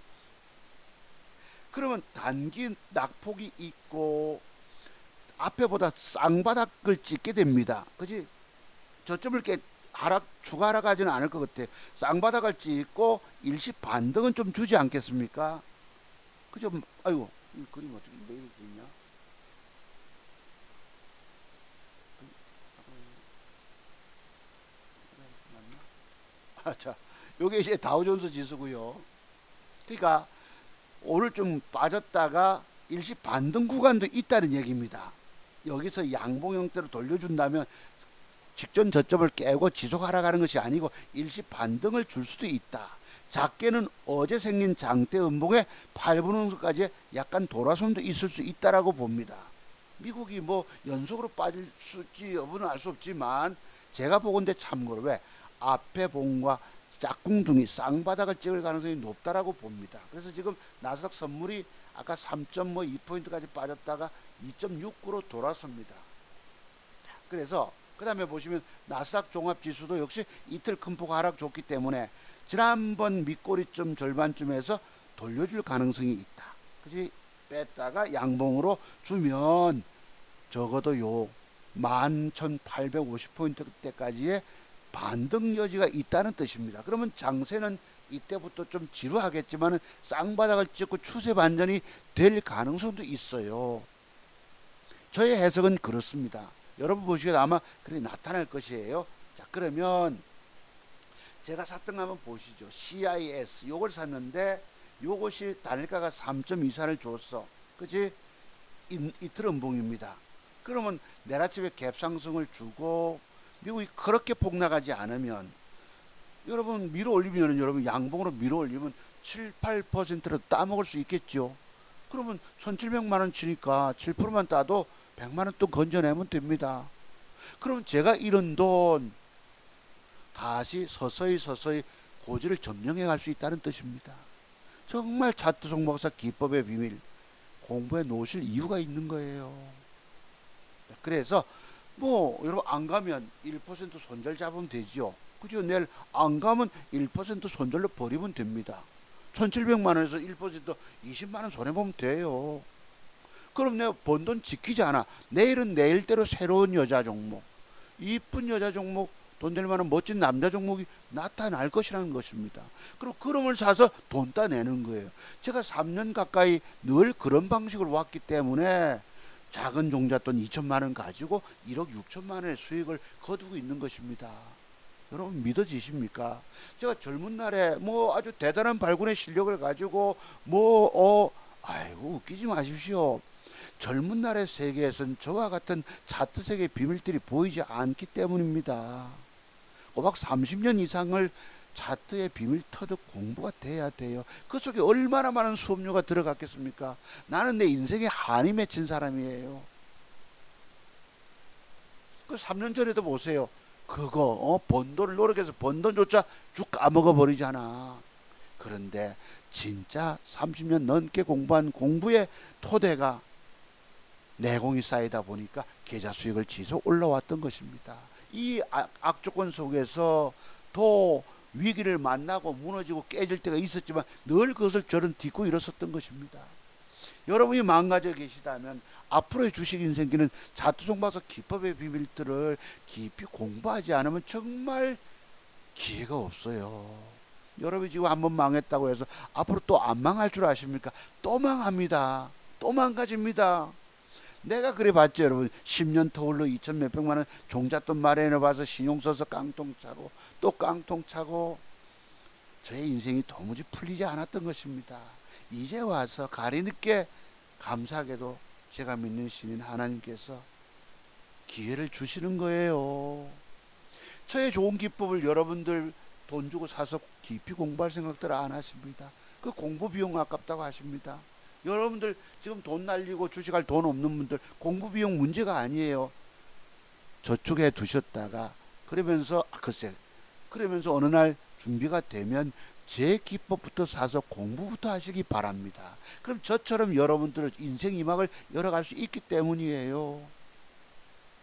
그러면 단기 낙폭이 있고 앞에보다 쌍바닥을 찍게 됩니다. 그지? 저점을 추가 하락하지는 않을 것 같아요. 쌍바닥을 찍고 일시 반등은 좀 주지 않겠습니까? 그죠? 아이고, 이 그림 어떻게 왜 이렇게 있냐? 자, 요게 이제 다우존스 지수고요. 그러니까 오늘 좀 빠졌다가 일시 반등 구간도 있다는 얘기입니다. 여기서 양봉 형태로 돌려준다면 직전 저점을 깨고 지속 하락하는 것이 아니고 일시 반등을 줄 수도 있다. 작게는 어제 생긴 장대 음봉의 8분홍선까지 약간 돌아섬도 있을 수 있다라고 봅니다. 미국이 뭐 연속으로 빠질 수 있지 여부는 알 수 없지만 제가 보건대 참고로 왜 앞에 봉과 짝꿍둥이 쌍바닥을 찍을 가능성이 높다라고 봅니다. 그래서 지금 나스닥 선물이 아까 3.2포인트까지 빠졌다가 2.69로 돌아섭니다. 그래서 그 다음에 보시면 나스닥 종합지수도 역시 이틀 큰 폭 하락 줬기 때문에 지난번 밑꼬리쯤 절반쯤에서 돌려줄 가능성이 있다. 그지? 뺐다가 양봉으로 주면 적어도 요 11,850포인트대까지의 반등 여지가 있다는 뜻입니다. 그러면 장세는 이때부터 좀 지루하겠지만 쌍바닥을 찍고 추세 반전이 될 가능성도 있어요. 저의 해석은 그렇습니다. 여러분 보시기에도 아마 그렇게 나타날 것이에요. 자, 그러면 제가 샀던 거 한번 보시죠. CIS 요걸 샀는데 요것이 단일가가 3.24를 줬어. 그치? 이틀 음봉입니다. 그러면 내일 아침에 갭 상승을 주고 미국이 그렇게 폭락하지 않으면 여러분 밀어 올리면 여러분 양봉으로 밀어 올리면 7, 8%로 따먹을 수 있겠죠. 그러면 1,700만 원 치니까 7%만 따도 100만 원 또 건져내면 됩니다. 그럼 제가 이런 돈 다시 서서히 고지를 점령해 갈 수 있다는 뜻입니다. 정말 차트 종목사 기법의 비밀 공부해 놓으실 이유가 있는 거예요. 그래서 뭐 여러분 안 가면 1% 손절 잡으면 되지요. 그죠? 내일 안 가면 1% 손절로 버리면 됩니다. 1,700만 원에서 1% 20만 원 손해보면 돼요. 그럼 내가 번 돈 지키지 않아. 내일은 내일대로 새로운 여자 종목, 이쁜 여자 종목, 돈 될 만한 멋진 남자 종목이 나타날 것이라는 것입니다. 그럼 그럼을 사서 돈 따내는 거예요. 제가 3년 가까이 늘 그런 방식으로 왔기 때문에 작은 종잣돈 2천만 원 가지고 1억 6천만 원의 수익을 거두고 있는 것입니다. 여러분 믿어지십니까? 제가 젊은 날에 뭐 아주 대단한 발군의 실력을 가지고 아이고 웃기지 마십시오. 젊은 날의 세계에선 저와 같은 차트 세계의 비밀들이 보이지 않기 때문입니다. 꼬박 30년 이상을 차트의 비밀 터득 공부가 돼야 돼요. 그 속에 얼마나 많은 수업료가 들어갔겠습니까? 나는 내 인생에 한이 맺힌 사람이에요. 그 3년 전에도 보세요. 그거 번 돈을 노력해서 번 돈조차 쭉 까먹어 버리잖아. 그런데 진짜 30년 넘게 공부한 공부의 토대가 내공이 쌓이다 보니까 계좌 수익을 지속 올라왔던 것입니다. 이 악조건 속에서 또 위기를 만나고 무너지고 깨질 때가 있었지만 늘 그것을 저는 딛고 일어섰던 것입니다. 여러분이 망가져 계시다면 앞으로의 주식 인생기는 차트 종목사 기법의 비밀들을 깊이 공부하지 않으면 정말 기회가 없어요. 여러분이 지금 한번 망했다고 해서 앞으로 또 안 망할 줄 아십니까? 또 망합니다. 또 망가집니다. 내가 그래 봤죠, 여러분. 10년 터울로 2천 몇백만 원 종잣돈 마련해 봐서 신용 써서 깡통 차고 또 깡통 차고 저의 인생이 도무지 풀리지 않았던 것입니다. 이제 와서 가리 늦게 감사하게도 제가 믿는 신인 하나님께서 기회를 주시는 거예요. 저의 좋은 기법을 여러분들 돈 주고 사서 깊이 공부할 생각들 안 하십니다. 그 공부 비용 아깝다고 하십니다. 여러분들 지금 돈 날리고 주식할 돈 없는 분들 공부 비용 문제가 아니에요. 저축해 두셨다가 그러면서 그러면서 어느 날 준비가 되면 제 기법부터 사서 공부부터 하시기 바랍니다. 그럼 저처럼 여러분들은 인생 이막을 열어갈 수 있기 때문이에요.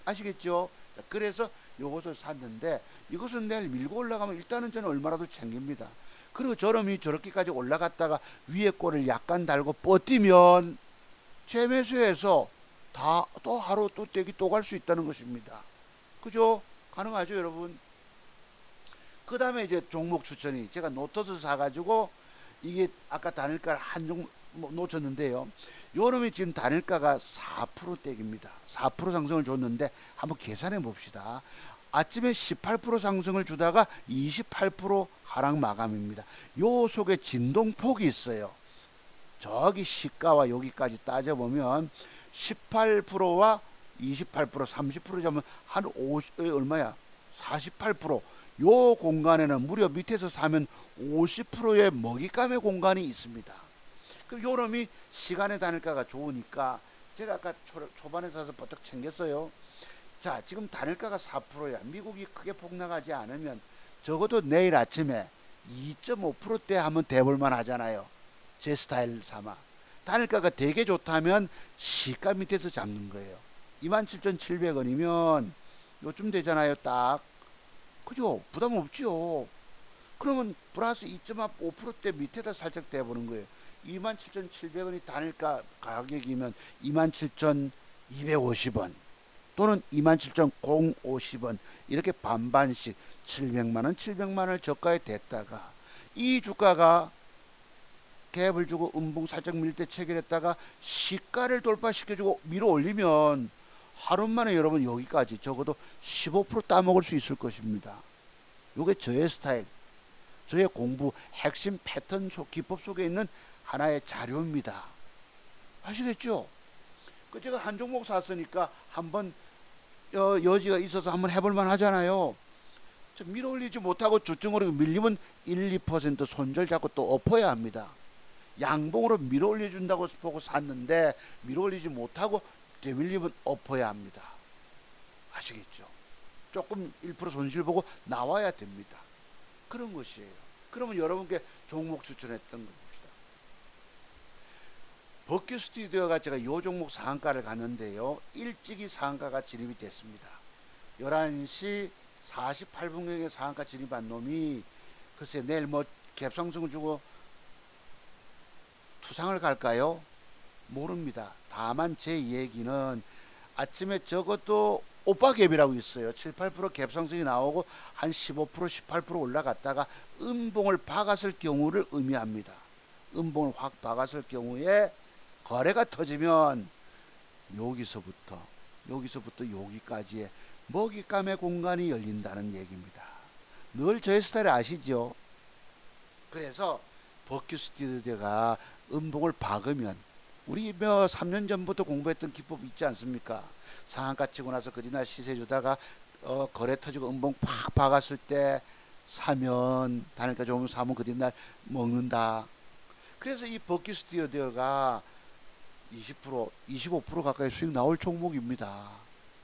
아시겠죠? 자, 그래서 이것을 샀는데 이것은 내일 밀고 올라가면 일단은 저는 얼마라도 챙깁니다. 그리고 저름이 저렇게까지 올라갔다가 위에 꼴을 약간 달고 버티면 재매수해서 다 또 하루 또 떼기 또 갈 수 있다는 것입니다. 그죠? 가능하죠, 여러분? 그 다음에 이제 종목 추천이 제가 노트스 사가지고 이게 아까 단일가를 한 종목 놓쳤는데요. 요놈이 지금 단일가가 4%대입니다. 4% 상승을 줬는데 한번 계산해 봅시다. 아침에 18% 상승을 주다가 28% 하락 마감입니다. 요 속에 진동폭이 있어요. 저기 시가와 여기까지 따져보면 18%와 28%, 30% 잡으면 한 50, 얼마야? 48%. 요 공간에는 무려 밑에서 사면 50%의 먹잇감의 공간이 있습니다. 그럼 요놈이 시간의 단일가가 좋으니까 제가 아까 초반에 사서 버뜩 챙겼어요. 자, 지금 단일가가 4%야. 미국이 크게 폭락하지 않으면 적어도 내일 아침에 2.5%대 하면 대볼만 하잖아요. 제 스타일 삼아. 단일가가 되게 좋다면 시가 밑에서 잡는 거예요. 27,700원이면 요쯤 되잖아요. 딱. 그죠? 부담 없죠. 그러면 플러스 2.5%대 밑에다 살짝 대보는 거예요. 27,700원이 단일가 가격이면 27,250원 또는 27,050원 이렇게 반반씩 700만원 700만원을 저가에 댔다가 이 주가가 갭을 주고 음봉 살짝 밀 때 체결했다가 시가를 돌파시켜주고 밀어 올리면 하루 만에 여러분 여기까지 적어도 15% 따먹을 수 있을 것입니다. 요게 저의 스타일, 저의 공부 핵심 패턴 기법 속에 있는 하나의 자료입니다. 아시겠죠? 그 제가 한 종목 샀으니까 한번 여지가 있어서 한번 해볼만 하잖아요. 밀어 올리지 못하고 주증으로 밀리면 1, 2% 손절 잡고 또 엎어야 합니다. 양봉으로 밀어 올려준다고 보고 샀는데 밀어 올리지 못하고 되밀리면 엎어야 합니다. 아시겠죠? 조금 1% 손실 보고 나와야 됩니다. 그런 것이에요. 그러면 여러분께 종목 추천했던 거 봅시다. 버큐 스튜디오가 제가 이 종목 상한가를 갔는데요. 일찍이 상한가가 진입이 됐습니다. 11시 48분경에 상한가 진입한 놈이 글쎄 내일 뭐 갭상승을 주고 투상을 갈까요? 모릅니다. 다만 제 얘기는 아침에 적어도 오빠 갭이라고 있어요. 7, 8% 갭상승이 나오고 한 15%, 18% 올라갔다가 음봉을 박았을 경우를 의미합니다. 음봉을 확 박았을 경우에 거래가 터지면 여기서부터 여기까지의 먹잇감의 공간이 열린다는 얘기입니다. 늘 저의 스타일 아시죠? 그래서 버큐 스튜디오가 음봉을 박으면 우리 뭐 3년 전부터 공부했던 기법 있지 않습니까? 상한가 치고 나서 그 뒤날 시세 주다가 거래 터지고 음봉 팍 박았을 때 사면 단일가 좋으면 사면 그 뒤날 먹는다. 그래서 이 버큐 스튜디오가 20%, 25% 가까이 수익 나올 종목입니다.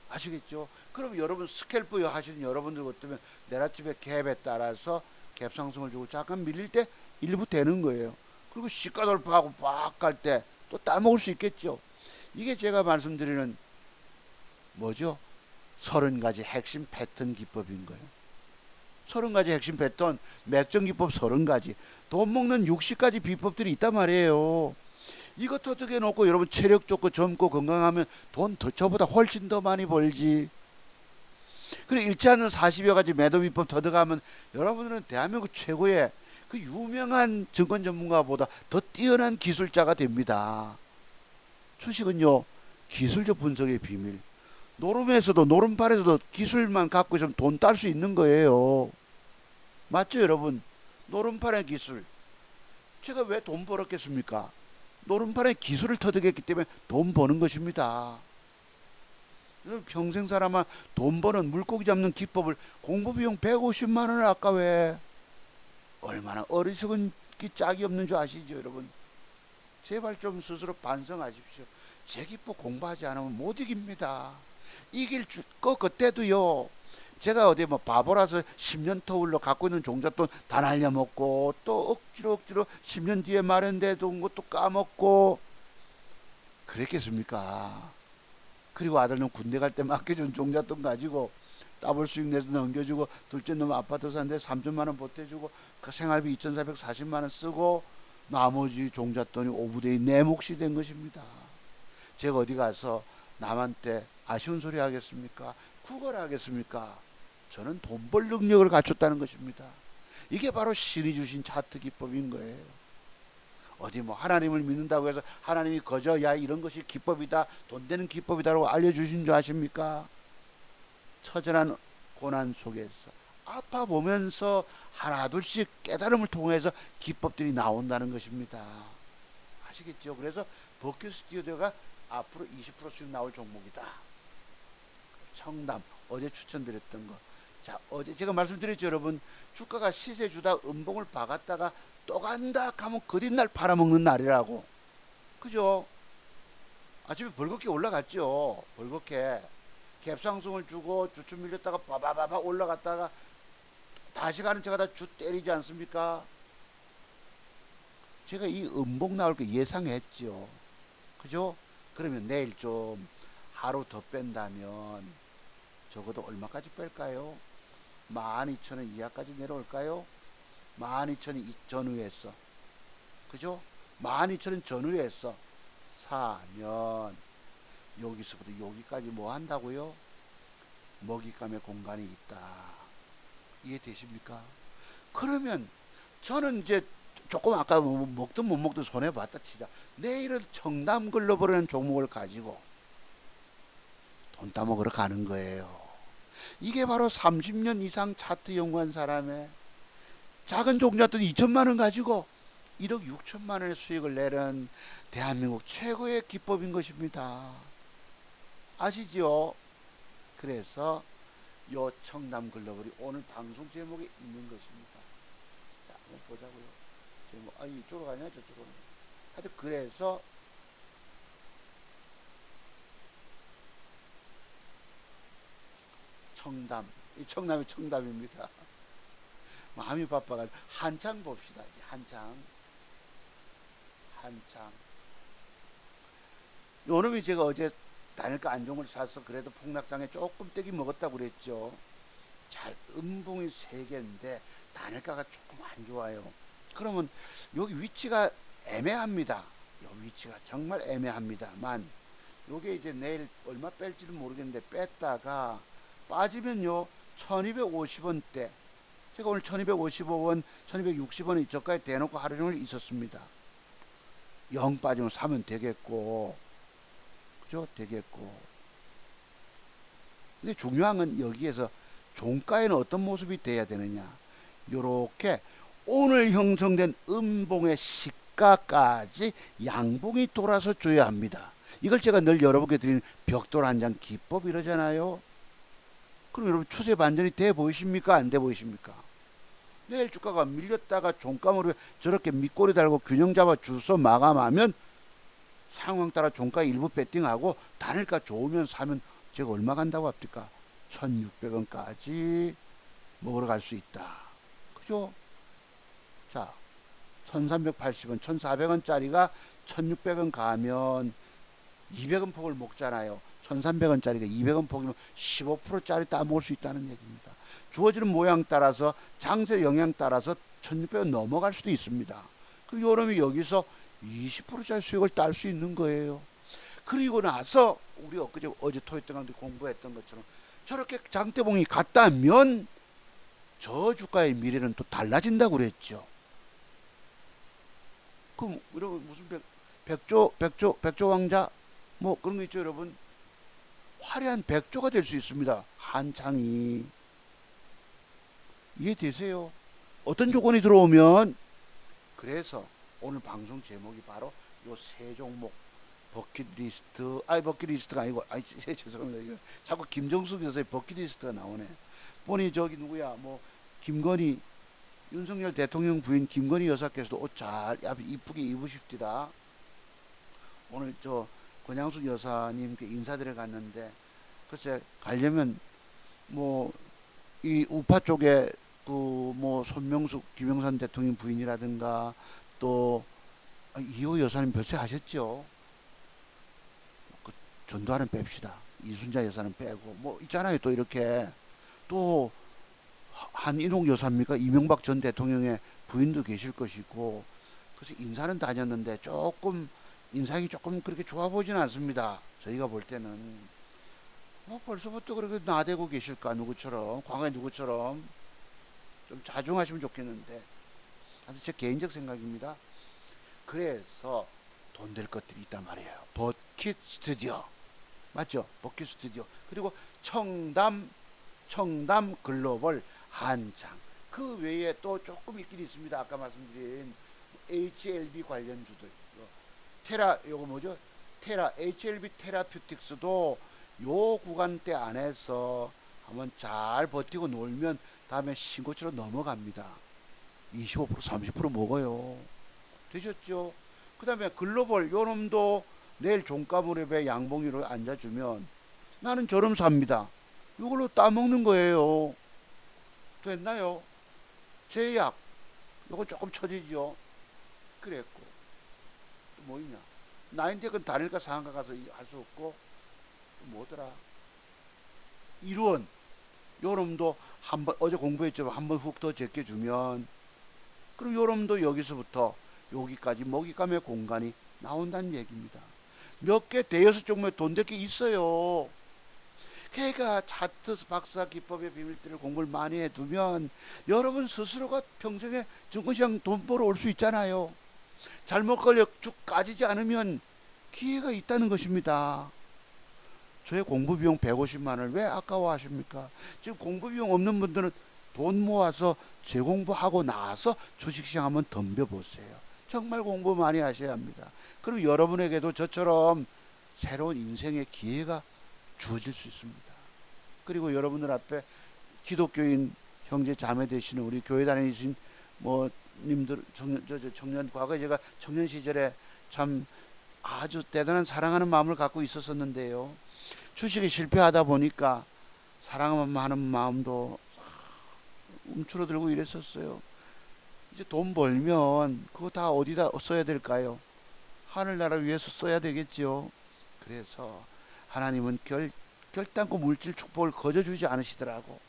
아시겠죠? 그럼 여러분 스캘프 하시는 여러분들 같으면 내라집의 갭에 따라서 갭 상승을 주고 잠깐 밀릴 때 일부 되는 거예요. 그리고 시가 돌파하고 막 갈 때 또 따먹을 수 있겠죠. 이게 제가 말씀드리는 뭐죠? 30가지 핵심 패턴 기법인 거예요. 30가지 핵심 패턴, 맥정 기법 30가지, 돈 먹는 60가지 비법들이 있단 말이에요. 이거 터득해 놓고 여러분 체력 좋고 젊고 건강하면 돈 저보다 훨씬 더 많이 벌지. 그리고 잃지 않는 40여 가지 매도 비법 터득하면 여러분들은 대한민국 최고의 그 유명한 증권 전문가보다 더 뛰어난 기술자가 됩니다. 주식은요, 기술적 분석의 비밀. 노름에서도, 노름팔에서도 기술만 갖고 있으면 돈 딸 수 있는 거예요. 맞죠, 여러분? 노름팔의 기술. 제가 왜 돈 벌었겠습니까? 노름팔의 기술을 터득했기 때문에 돈 버는 것입니다. 평생 사람아 돈 버는 물고기 잡는 기법을 공부비용 150만 원을 아까 왜 얼마나 어리석은 짝이 없는 줄 아시죠, 여러분? 제발 좀 스스로 반성하십시오. 제 기법 공부하지 않으면 못 이깁니다. 이길 거 그때도요. 제가 어디 뭐 바보라서 10년 터울로 갖고 있는 종잣돈 다 날려먹고 또 억지로 10년 뒤에 마련돼둔 것도 까먹고 그랬겠습니까? 그리고 아들놈 군대 갈 때 맡겨준 종잣돈 가지고 더블 수익 내서 넘겨주고 둘째 놈 아파트 사는데 3천만 원 보태주고 그 생활비 2,440만 원 쓰고 나머지 종잣돈이 오부대인 내 몫이 된 것입니다. 제가 어디 가서 남한테 아쉬운 소리 하겠습니까? 구걸 하겠습니까? 저는 돈 벌 능력을 갖췄다는 것입니다. 이게 바로 신이 주신 차트 기법인 거예요. 어디 뭐 하나님을 믿는다고 해서 하나님이 거저 야 이런 것이 기법이다 돈 되는 기법이다라고 알려주신 줄 아십니까? 처절한 고난 속에서 아파 보면서 하나 둘씩 깨달음을 통해서 기법들이 나온다는 것입니다. 아시겠죠? 그래서 버킷 스튜디오가 앞으로 20% 수익 나올 종목이다. 청담 어제 추천드렸던 거. 자, 어제 제가 말씀드렸죠, 여러분. 주가가 시세 주다 음봉을 박았다가 또 간다 하면 그 뒷날 팔아먹는 날이라고. 그죠? 아침에 벌겋게 올라갔죠. 벌겋게 갭상승을 주고 주춤 밀렸다가 바바바바 올라갔다가 다시 가는 척 하다 주 때리지 않습니까? 제가 이 음봉 나올 거 예상했죠. 그죠? 그러면 내일 좀 하루 더 뺀다면 적어도 얼마까지 뺄까요? 12,000원 이하까지 내려올까요? 12,000원 전후에서. 그죠? 12,000원 전후에서 사면 여기서부터 여기까지 뭐 한다고요? 먹잇감의 공간이 있다. 이해되십니까? 그러면 저는 이제 조금 아까 먹든 못 먹든 손해봤다 치자. 내일은 청담 글로벌이라는 종목을 가지고 돈 따먹으러 가는 거예요. 이게 바로 30년 이상 차트 연구한 사람의 작은 종류였던 2천만 원 가지고 1억 6천만 원의 수익을 내는 대한민국 최고의 기법인 것입니다. 아시지요? 그래서 요 청담 글로벌이 오늘 방송 제목에 있는 것입니다. 자, 한번 보자고요. 제목, 이쪽으로 가냐 저쪽으로. 하여튼 그래서 청담, 이 청담이 청담입니다. 마음이 바빠가지고 한창 봅시다. 한창. 요놈이 제가 어제 단일가 안종을 사서 그래도 폭락장에 조금 떼기 먹었다고 그랬죠. 잘 음봉이 3개인데 단일가가 조금 안 좋아요. 그러면 여기 위치가 애매합니다. 요 위치가 정말 애매합니다만 요게 이제 내일 얼마 뺄지는 모르겠는데 뺐다가 빠지면요 1250원대, 제가 오늘 1255원 1260원에 저가에 대놓고 하루 종일 있었습니다. 영 빠지면 사면 되겠고, 그죠? 되겠고. 근데 중요한 건 여기에서 종가에는 어떤 모습이 돼야 되느냐. 요렇게 오늘 형성된 음봉의 시가까지 양봉이 돌아서 줘야 합니다. 이걸 제가 늘 여러분께 드리는 벽돌 한 장 기법 이러잖아요. 그럼 여러분 추세 반전이 돼 보이십니까? 안 돼 보이십니까? 내일 주가가 밀렸다가 종가으로 저렇게 밑꼬리 달고 균형 잡아 주서 마감하면 상황 따라 종가 일부 배팅하고 단일가 좋으면 사면 제가 얼마 간다고 합니까? 1,600원까지 먹으러 갈 수 있다. 그죠? 자, 1,380원, 1,400원짜리가 1,600원 가면 200원 폭을 먹잖아요. 1,300원짜리가 200원 폭이면 15%짜리 따먹을 수 있다는 얘기입니다. 주어지는 모양 따라서 장세 영향 따라서 1,600원 넘어갈 수도 있습니다. 그리고 여러분이 여기서 20%짜리 수익을 딸 수 있는 거예요. 그리고 나서 우리 어제 토요일 강도 공부했던 것처럼 저렇게 장대봉이 갔다면 저 주가의 미래는 또 달라진다고 그랬죠. 그럼 여러분 무슨 백조 왕자 뭐 그런 거 있죠, 여러분. 화려한 백조가 될 수 있습니다. 한창이. 이해되세요? 어떤 조건이 들어오면. 그래서 오늘 방송 제목이 바로 요 세 종목 버킷리스트. 버킷리스트가 아니고 죄송합니다. 이거 자꾸 김정숙 여사의 버킷리스트가 나오네. 보니 저기 누구야 뭐 김건희, 윤석열 대통령 부인 김건희 여사께서도 옷 잘 이쁘게 입으십디다. 오늘 저 권양숙 여사님께 인사드려 갔는데 글쎄 가려면 뭐 이 우파 쪽에 그 뭐 손명숙 김영삼 대통령 부인이라든가 또 이호 여사님 별세 하셨죠. 그 전두환은 뺍시다. 이순자 여사는 빼고 뭐 있잖아요. 또 이렇게 또 한인홍 여사입니까? 이명박 전 대통령의 부인도 계실 것이고, 그래서 인사는 다녔는데 조금 인상이 조금 그렇게 좋아 보지는 않습니다. 저희가 볼 때는 뭐 벌써부터 그렇게 나대고 계실까? 누구처럼, 과거에 누구처럼. 좀 자중하시면 좋겠는데, 아주 제 개인적 생각입니다. 그래서 돈 될 것들이 있단 말이에요. 버킷 스튜디오 맞죠? 버킷 스튜디오. 그리고 청담 청담 글로벌 한창. 그 외에 또 조금 있긴 있습니다. 아까 말씀드린 HLB 관련주들. 테라 요거 뭐죠? 테라 HLB 테라퓨틱스도 요 구간대 안에서 한번 잘 버티고 놀면 다음에 신고치로 넘어갑니다. 25% 30% 먹어요. 되셨죠? 그 다음에 글로벌 요 놈도 내일 종가 무렵에 양봉위로 앉아주면 나는 저럼 삽니다. 이걸로 따먹는 거예요. 됐나요? 제약 요거 조금 처지죠. 그랬고 또 뭐 있냐? 나인텍은 단일가 상한가 가서 할 수 없고 뭐더라? 일원 요 놈도 한번 어제 공부했지만 한번 훅 더 제껴주면 그럼 요 놈도 여기서부터 여기까지 먹잇감의 공간이 나온다는 얘기입니다. 몇 개 대여섯 종목에 돈 될 게 있어요. 그러니까 차트 박사 기법의 비밀들을 공부를 많이 해두면 여러분 스스로가 평생에 증권시장 돈 벌어 올 수 있잖아요. 잘못 걸려 쭉 까지지 않으면 기회가 있다는 것입니다. 저의 공부비용 150만원을 왜 아까워하십니까? 지금 공부비용 없는 분들은 돈 모아서 재공부하고 나서 주식시장 한번 덤벼보세요. 정말 공부 많이 하셔야 합니다. 그럼 여러분에게도 저처럼 새로운 인생의 기회가 주어질 수 있습니다. 그리고 여러분들 앞에 기독교인 형제 자매 되시는 우리 교회 다니신 뭐 님들 청년 과거에 제가 청년 시절에 참 아주 대단한 사랑하는 마음을 갖고 있었었는데요. 주식에 실패하다 보니까 사랑하는 마음도 움츠러들고 이랬었어요. 이제 돈 벌면 그거 다 어디다 써야 될까요? 하늘나라 위해서 써야 되겠지요. 그래서 하나님은 결단코 물질 축복을 거저주지 않으시더라고.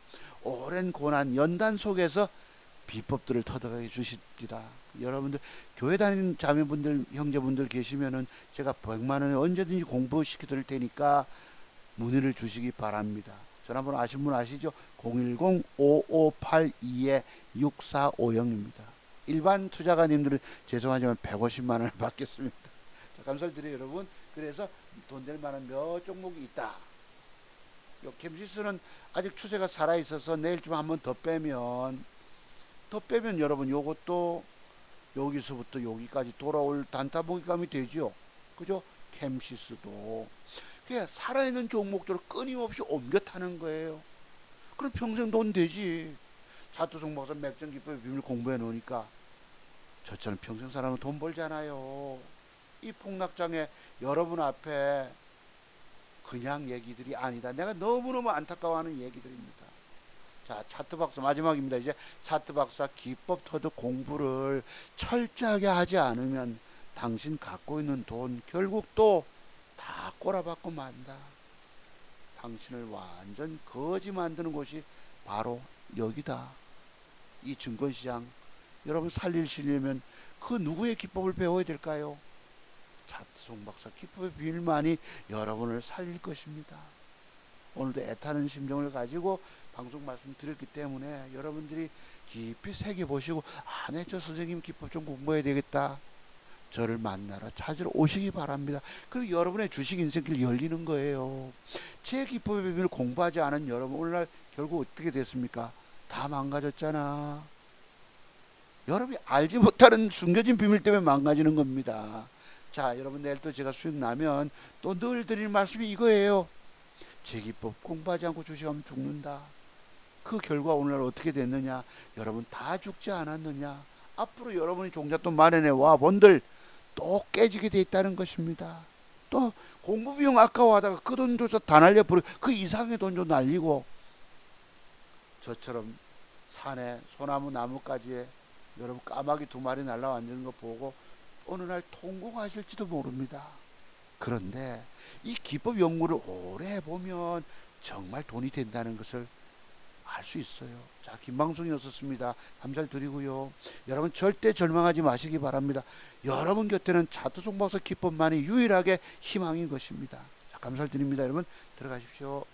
오랜 고난 연단 속에서 비법들을 터득하게 주십니다. 여러분들 교회 다니는 자매분들 형제분들 계시면은 제가 100만원에 언제든지 공부시켜 드릴 테니까 문의를 주시기 바랍니다. 전화번호 아신 분 아시죠? 010-5582-6450입니다. 일반 투자가님들은 죄송하지만 150만원을 받겠습니다. 자, 감사를 드려요 여러분. 그래서 돈 될 만한 몇 종목이 있다. 요 캠시스는 아직 추세가 살아있어서 내일쯤 한번 더 빼면 여러분 요것도 여기서부터 여기까지 돌아올 단타 먹잇감이 되죠. 그죠? 캠시스도 그게 살아있는 종목들을 끊임없이 옮겨 타는 거예요. 그럼 평생 돈 되지. 차트 종목에서 맥점 기법의 비밀 공부해 놓으니까 저처럼 평생 살아면 돈 벌잖아요. 이 폭락장에 여러분 앞에 그냥 얘기들이 아니다. 내가 너무너무 안타까워하는 얘기들입니다. 자, 차트 박사 마지막입니다. 이제 차트 박사 기법 터득 공부를 철저하게 하지 않으면 당신 갖고 있는 돈 결국 또 다 꼬라박고 만다. 당신을 완전 거지 만드는 곳이 바로 여기다. 이 증권시장 여러분 살리시려면 그 누구의 기법을 배워야 될까요? 차트 송박사 기법의 비밀만이 여러분을 살릴 것입니다. 오늘도 애타는 심정을 가지고 방송 말씀드렸기 때문에 여러분들이 깊이 새겨보시고 네, 저 선생님 기법 좀 공부해야 되겠다. 저를 만나러 찾으러 오시기 바랍니다. 그리고 여러분의 주식 인생길 열리는 거예요. 제 기법의 비밀을 공부하지 않은 여러분 오늘날 결국 어떻게 됐습니까? 다 망가졌잖아. 여러분이 알지 못하는 숨겨진 비밀 때문에 망가지는 겁니다. 자, 여러분 내일 또 제가 수익 나면 또 늘 드릴 말씀이 이거예요. 제 기법 공부하지 않고 주식하면 죽는다. 그 결과 오늘날 어떻게 됐느냐? 여러분 다 죽지 않았느냐? 앞으로 여러분이 종잣돈 마련해 와 본들 또 깨지게 돼 있다는 것입니다. 또 공부비용 아까워하다가 그 돈 줘서 다 날려버리고 그 이상의 돈 좀 날리고 저처럼 산에 소나무 나무까지에 여러분 까마귀 2마리 날라앉는 거 보고 어느 날 통곡하실지도 모릅니다. 그런데 이 기법 연구를 오래 해보면 정말 돈이 된다는 것을 알 수 있어요. 자, 김방송이었습니다. 감사를 드리고요. 여러분 절대 절망하지 마시기 바랍니다. 여러분 곁에는 차트 송박사 기법만이 유일하게 희망인 것입니다. 자, 감사를 드립니다. 여러분 들어가십시오.